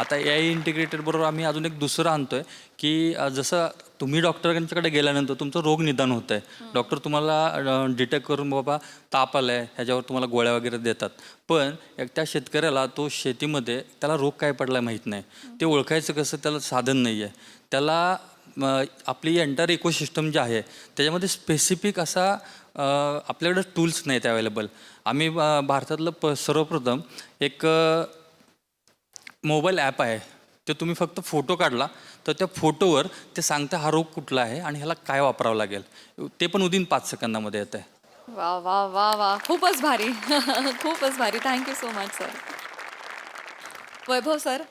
M: आता AI इंटिग्रेटेड बरोबर आम्ही अजून एक दुसरं आणतो आहे की जसं तुम्ही डॉक्टरांच्याकडे गेल्यानंतर तुमचं रोग निदान होतं आहे. डॉक्टर तुम्हाला डिटेक्ट करून बाबा ताप आला आहे ह्याच्यावर तुम्हाला गोळ्या वगैरे देतात. पण त्या शेतकऱ्याला तो शेतीमध्ये त्याला रोग काय पडला आहे माहीत नाही, ते ओळखायचं कसं, त्याला साधन नाही आहे. त्याला आपली एंटायर इकोसिस्टम जे आहे त्याच्यामध्ये स्पेसिफिक असा आपल्याकडं टूल्स नाहीत अवेलेबल. आम्ही भारतातलं सर्वप्रथम एक मोबाईल ॲप आहे, ते तुम्ही फक्त फोटो काढला तर त्या फोटोवर ते सांगतं हा रोग कुठला आहे आणि ह्याला काय वापरावं लागेल, ते पण विदिन 5 सेकंदामध्ये येतं आहे.
A: वा वा वा वा, खूपच भारी. खूपच भारी. Thank you so much sir. Vaibhav sir,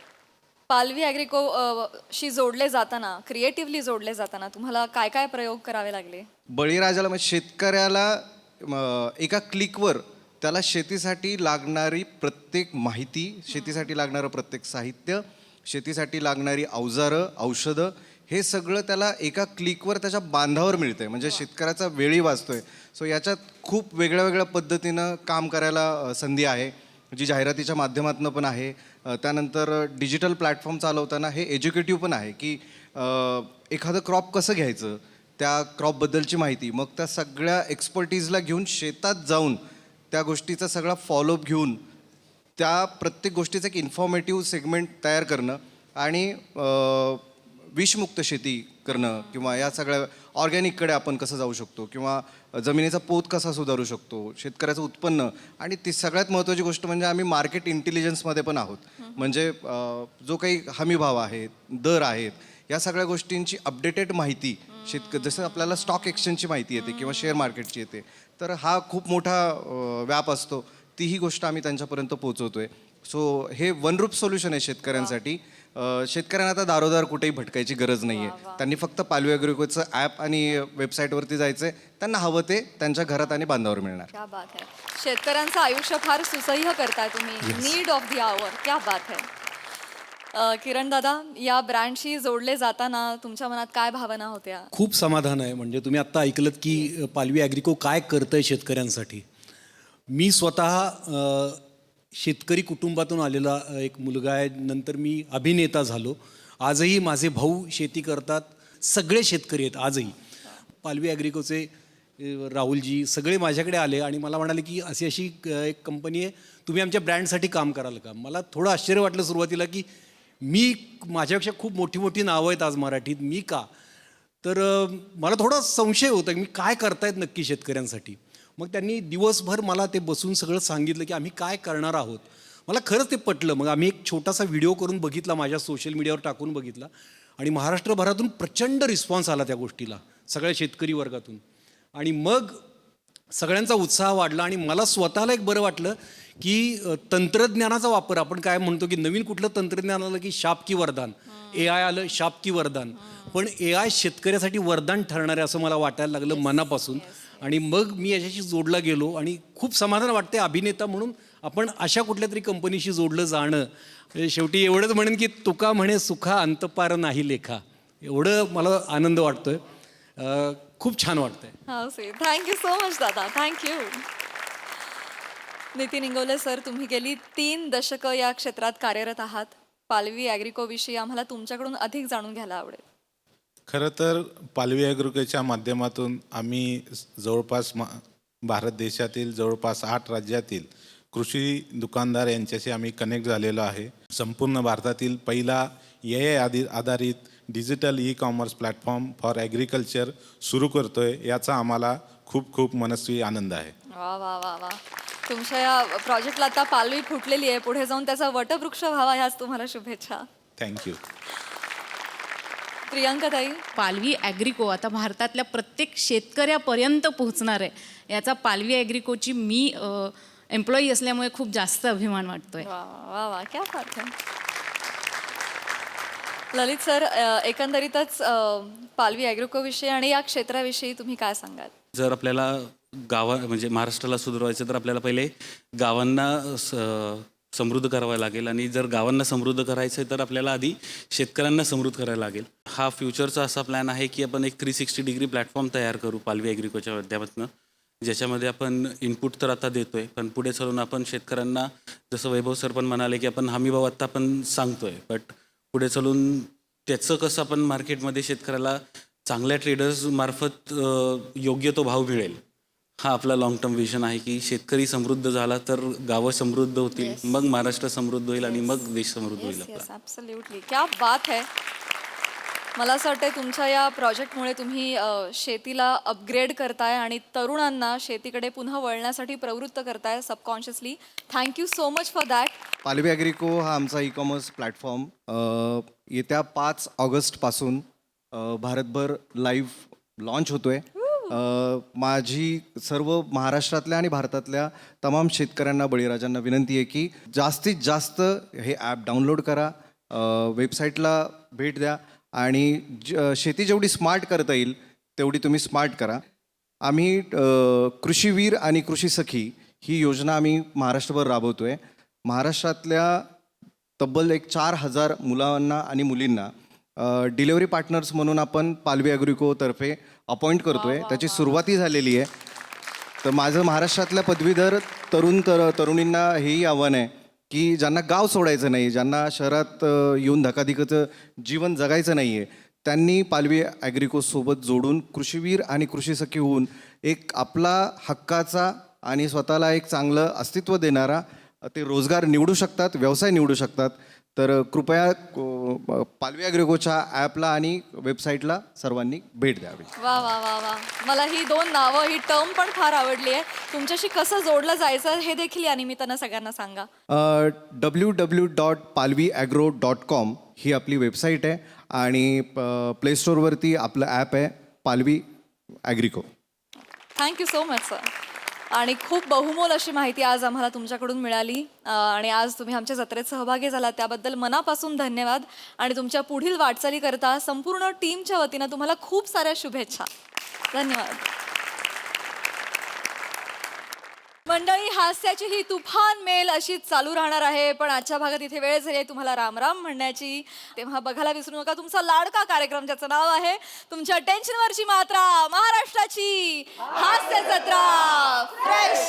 A: Palvi Agrico शी जोडले जाताना, क्रिएटिव्हली जोडले जाताना तुम्हाला काय काय प्रयोग करावे लागले?
N: बळीराजाला म्हणजे शेतकऱ्याला एका क्लिकवर त्याला शेतीसाठी लागणारी प्रत्येक माहिती, शेतीसाठी लागणारं प्रत्येक साहित्य, शेतीसाठी लागणारी अवजारं, औषधं, हे सगळं त्याला एका क्लिकवर त्याच्या बांधावर मिळतंय. म्हणजे शेतकऱ्याचा वेळही वाचतोय. सो याच्यात खूप वेगळ्या वेगळ्या पद्धतीनं काम करायला संधी आहे, जी जाहिरातीच्या माध्यमातून पण आहे. त्यानंतर डिजिटल प्लॅटफॉर्म चालवताना हे एज्युकेटिव्ह पण आहे की एखादं क्रॉप कसं घ्यायचं, त्या क्रॉपबद्दलची माहिती, मग त्या सगळ्या एक्सपर्टीजला घेऊन शेतात जाऊन त्या गोष्टीचा सगळा फॉलोअप घेऊन त्या प्रत्येक गोष्टीचं एक इन्फॉर्मेटिव्ह सेगमेंट तयार करणं आणि विषमुक्त शेती करणं किंवा या सगळ्या ऑर्गॅनिककडे आपण कसं जाऊ शकतो किंवा जमिनीचा पोत कसा सुधारू शकतो, शेतकऱ्याचं उत्पन्न, आणि ती सगळ्यात महत्त्वाची गोष्ट म्हणजे आम्ही मार्केट इंटेलिजन्समध्ये पण आहोत. म्हणजे जो काही हमीभाव आहेत, दर आहेत, या सगळ्या गोष्टींची अपडेटेड माहिती जसं आपल्याला स्टॉक एक्सचेंजची माहिती येते किंवा शेअर मार्केटची येते, तर हा खूप मोठा व्याप असतो. तीही गोष्ट आम्ही त्यांच्यापर्यंत पोहोचवतोय. सो हे वनरूप सोल्युशन आहे शेतकऱ्यांसाठी. शेतकऱ्यांना आता दारोदार कुठेही भटकायची गरज नाही आहे. त्यांनी फक्त पालवी ॲग्रोचं ॲप आणि वेबसाईटवरती जायचं आहे, त्यांना हवं ते त्यांच्या घरात आणि बांधावर मिळणार.
A: क्या बात है. शेतकऱ्यांचं आयुष्य फार सुसह्य करताय तुम्ही. नीड ऑफ द आवर. क्या बात है. किरण दादा, या ब्रँडशी जोडले जाताना तुमच्या मनात काय भावना होत्या?
O: खूप समाधान आहे. म्हणजे तुम्ही आत्ता ऐकलत की पालवी ॲग्रिको काय करतंय शेतकऱ्यांसाठी. मी स्वतः शेतकरी कुटुंबातून आलेला एक मुलगा आहे. नंतर मी अभिनेता झालो. आजही माझे भाऊ शेती करतात. सगळे शेतकरी आहेत आजही. पालवी ॲग्रिकोचे राहुलजी सगळे माझ्याकडे आले आणि मला म्हणाले की अशी अशी एक कंपनी आहे, तुम्ही आमच्या ब्रँडसाठी काम कराल का? मला थोडं आश्चर्य वाटलं सुरुवातीला की माझ्यापेक्षा खूप मोठी मोठी नावं आहेत आज मराठीत, मी का? तर मला थोडा संशय होता की मी काय करतायत नक्की शेतकऱ्यांसाठी. मग त्यांनी दिवसभर मला ते बसून सगळं सांगितलं की आम्ही काय करणार आहोत. मला खरंच ते पटलं. मग आम्ही एक छोटासा व्हिडिओ करून बघितला, माझ्या सोशल मीडियावर टाकून बघितला आणि महाराष्ट्रभरातून प्रचंड रिस्पॉन्स आला त्या गोष्टीला, सगळ्या शेतकरी वर्गातून. आणि मग सगळ्यांचा उत्साह वाढला आणि मला स्वतःला एक बरं वाटलं की तंत्रज्ञानाचा वापर, आपण काय म्हणतो की नवीन कुठलं तंत्रज्ञान आलं की शाप की वरदान, AI आलं शाप की वरदान, पण AI शेतकऱ्यासाठी वरदान ठरणार आहे असं मला वाटायला लागलं मनापासून. आणि मग मी याच्याशी जोडला गेलो आणि खूप समाधान वाटते अभिनेता म्हणून आपण अशा कुठल्या तरी कंपनीशी जोडलं जाणं. म्हणजे शेवटी एवढंच म्हणेन की तुका म्हणे सुखा अंतपार नाही लेखा, एवढं मला आनंद वाटतोय. खूप छान वाटतंय.
A: थँक्यू सो मच दादा, थँक्यू. नितीन इंगवले सर, तुम्ही गेली 3 दशकं या क्षेत्रात कार्यरत आहात. पालवी ॲग्रिको विषयी आम्हाला तुमच्याकडून अधिक जाणून घ्यायला आवडेल.
P: खरं तर पालवी ॲग्रोकेच्या माध्यमातून आम्ही जवळपास भारत देशातील जवळपास 8 राज्यातील कृषी दुकानदार यांच्याशी आम्ही कनेक्ट झालेलो आहे. संपूर्ण भारतातील पहिला AI आधारित digital commerce platform for agriculture सुरू करतोय, याचा आम्हाला खूप खूप मनस्वी आनंद आहे.
A: वा वा वा वा. तुमच्या या प्रोजेक्टला आता पालवी फुटलेली आहे, पुढे जाऊन त्याचा वटवृक्ष व्हावा, ह्याच तुम्हाला शुभेच्छा.
P: थँक्यू.
A: प्रियांका ताई,
Q: पालवी ॲग्रिको आता भारतातल्या प्रत्येक शेतकऱ्यापर्यंत पोहोचणार आहे, याचा पालवी ॲग्रिकोची मी एम्प्लॉई असल्यामुळे खूप जास्त अभिमान वाटतोय.
A: वा वा वा, क्या बात आहे. ललित सर, एकंदरीतच पालवी ॲग्रिको विषयी आणि या क्षेत्राविषयी तुम्ही काय सांगाल?
M: जर आपल्याला म्हणजे महाराष्ट्राला सुधारायचं तर आपल्याला पहिले गावांना समृद्ध करावं लागेल, आणि जर गावांना समृद्ध करायचं आहे तर आपल्याला आधी शेतकऱ्यांना समृद्ध करायला लागेल. हा फ्युचरचा असा प्लॅन आहे की आपण एक 360 डिग्री प्लॅटफॉर्म तयार करू पालवी ॲग्रिकोच्या माध्यमातून, ज्याच्यामध्ये आपण इनपुट तर आता देतोय, पण पुढे चालून आपण शेतकऱ्यांना, जसं वैभव सर पण म्हणाले की आपण हमीभाव आत्ता आपण सांगतोय, बट पुढे चालून त्याचं कसं आपण मार्केटमध्ये शेतकऱ्याला चांगल्या ट्रेडर्स मार्फत योग्य तो भाव मिळेल, हा आपला लॉंग टर्म विजन आहे. की शेतकरी समृद्ध झाला तर गावं समृद्ध होतील, मग महाराष्ट्र समृद्ध होईल आणि मग देश समृद्ध होईल.
A: ॲब्सोल्युटली, क्या बात है. मला असं वाटतं तुमच्या या प्रोजेक्टमुळे तुम्ही शेतीला अपग्रेड करताय आणि तरुणांना शेतीकडे पुन्हा वळण्यासाठी प्रवृत्त करताय subconsciously. Thank you so much for that.
N: पालवी ॲग्रिको हा आमचा कॉमर्स प्लॅटफॉर्म येत्या 5 ऑगस्टपासून भारतभर लाईव्ह लॉन्च होतोय. माझी सर्व महाराष्ट्रातल्या आणि भारतातल्या तमाम शेतकऱ्यांना, बळीराजांना विनंती आहे की जास्तीत जास्त हे ॲप डाउनलोड करा, वेबसाईटला भेट द्या आणि शेती जेवढी स्मार्ट करता येईल तेवढी तुम्ही स्मार्ट करा. आम्ही कृषीवीर आणि कृषी सखी ही योजना आम्ही महाराष्ट्रभर राबवतोय. महाराष्ट्रातल्या तब्बल 4,000 मुलांना आणि मुलींना डिलेवरी पार्टनर्स म्हणून आपण पालवी ॲग्रिकोतर्फे अपॉइंट करतोय. त्याची सुरुवाती झालेली आहे. तर माझं महाराष्ट्रातल्या पदवीधर तरुणींना हेही आव्हान आहे की ज्यांना गाव सोडायचं नाही, ज्यांना शहरात येऊन धकाधिकीचं जीवन जगायचं नाही आहे, त्यांनी पालवी ॲग्रिकोसोबत जोडून कृषीवीर आणि कृषी सखी होऊन एक आपला हक्काचा आणि स्वतःला एक चांगलं अस्तित्व देणारा ते रोजगार निवडू शकतात, व्यवसाय निवडू शकतात. तर कृपया पालवी ॲग्रिकोच्या ॲपला आणि वेबसाईटला सर्वांनी भेट द्यावी.
A: वा वा वा वा. मला ही 2 नावं, ही टर्म पण फार आवडली आहे. तुमच्याशी कसं जोडलं जायचं हे देखील या निमित्तानं सगळ्यांना सांगा.
N: www.palviagro.com ही आपली वेबसाईट आहे आणि प्ले स्टोअरवरती आपलं ॲप आहे Palvi Agrico.
A: Thank you so much sir. आणि खूप बहुमोल अशी माहिती आज आम्हाला तुमच्याकडून मिळाली आणि आज तुम्ही आमच्या जत्रेत सहभागी झालात त्याबद्दल मनापासून धन्यवाद. आणि तुमच्या पुढील वाटचालीकरता संपूर्ण टीमच्या वतीनं तुम्हाला खूप साऱ्या शुभेच्छा. धन्यवाद. मंडळी, हास्याची ही तुफान मेल अशीच चालू राहणार आहे, पण आजच्या भागात इथे वेळ झाली आहे तुम्हाला रामराम म्हणण्याची. तेव्हा बघायला विसरू नका तुमचा लाडका कार्यक्रम, ज्याचं नाव आहे तुमच्या टेन्शनवरची मात्रा, महाराष्ट्राची हास्य जत्रा फ्रेश.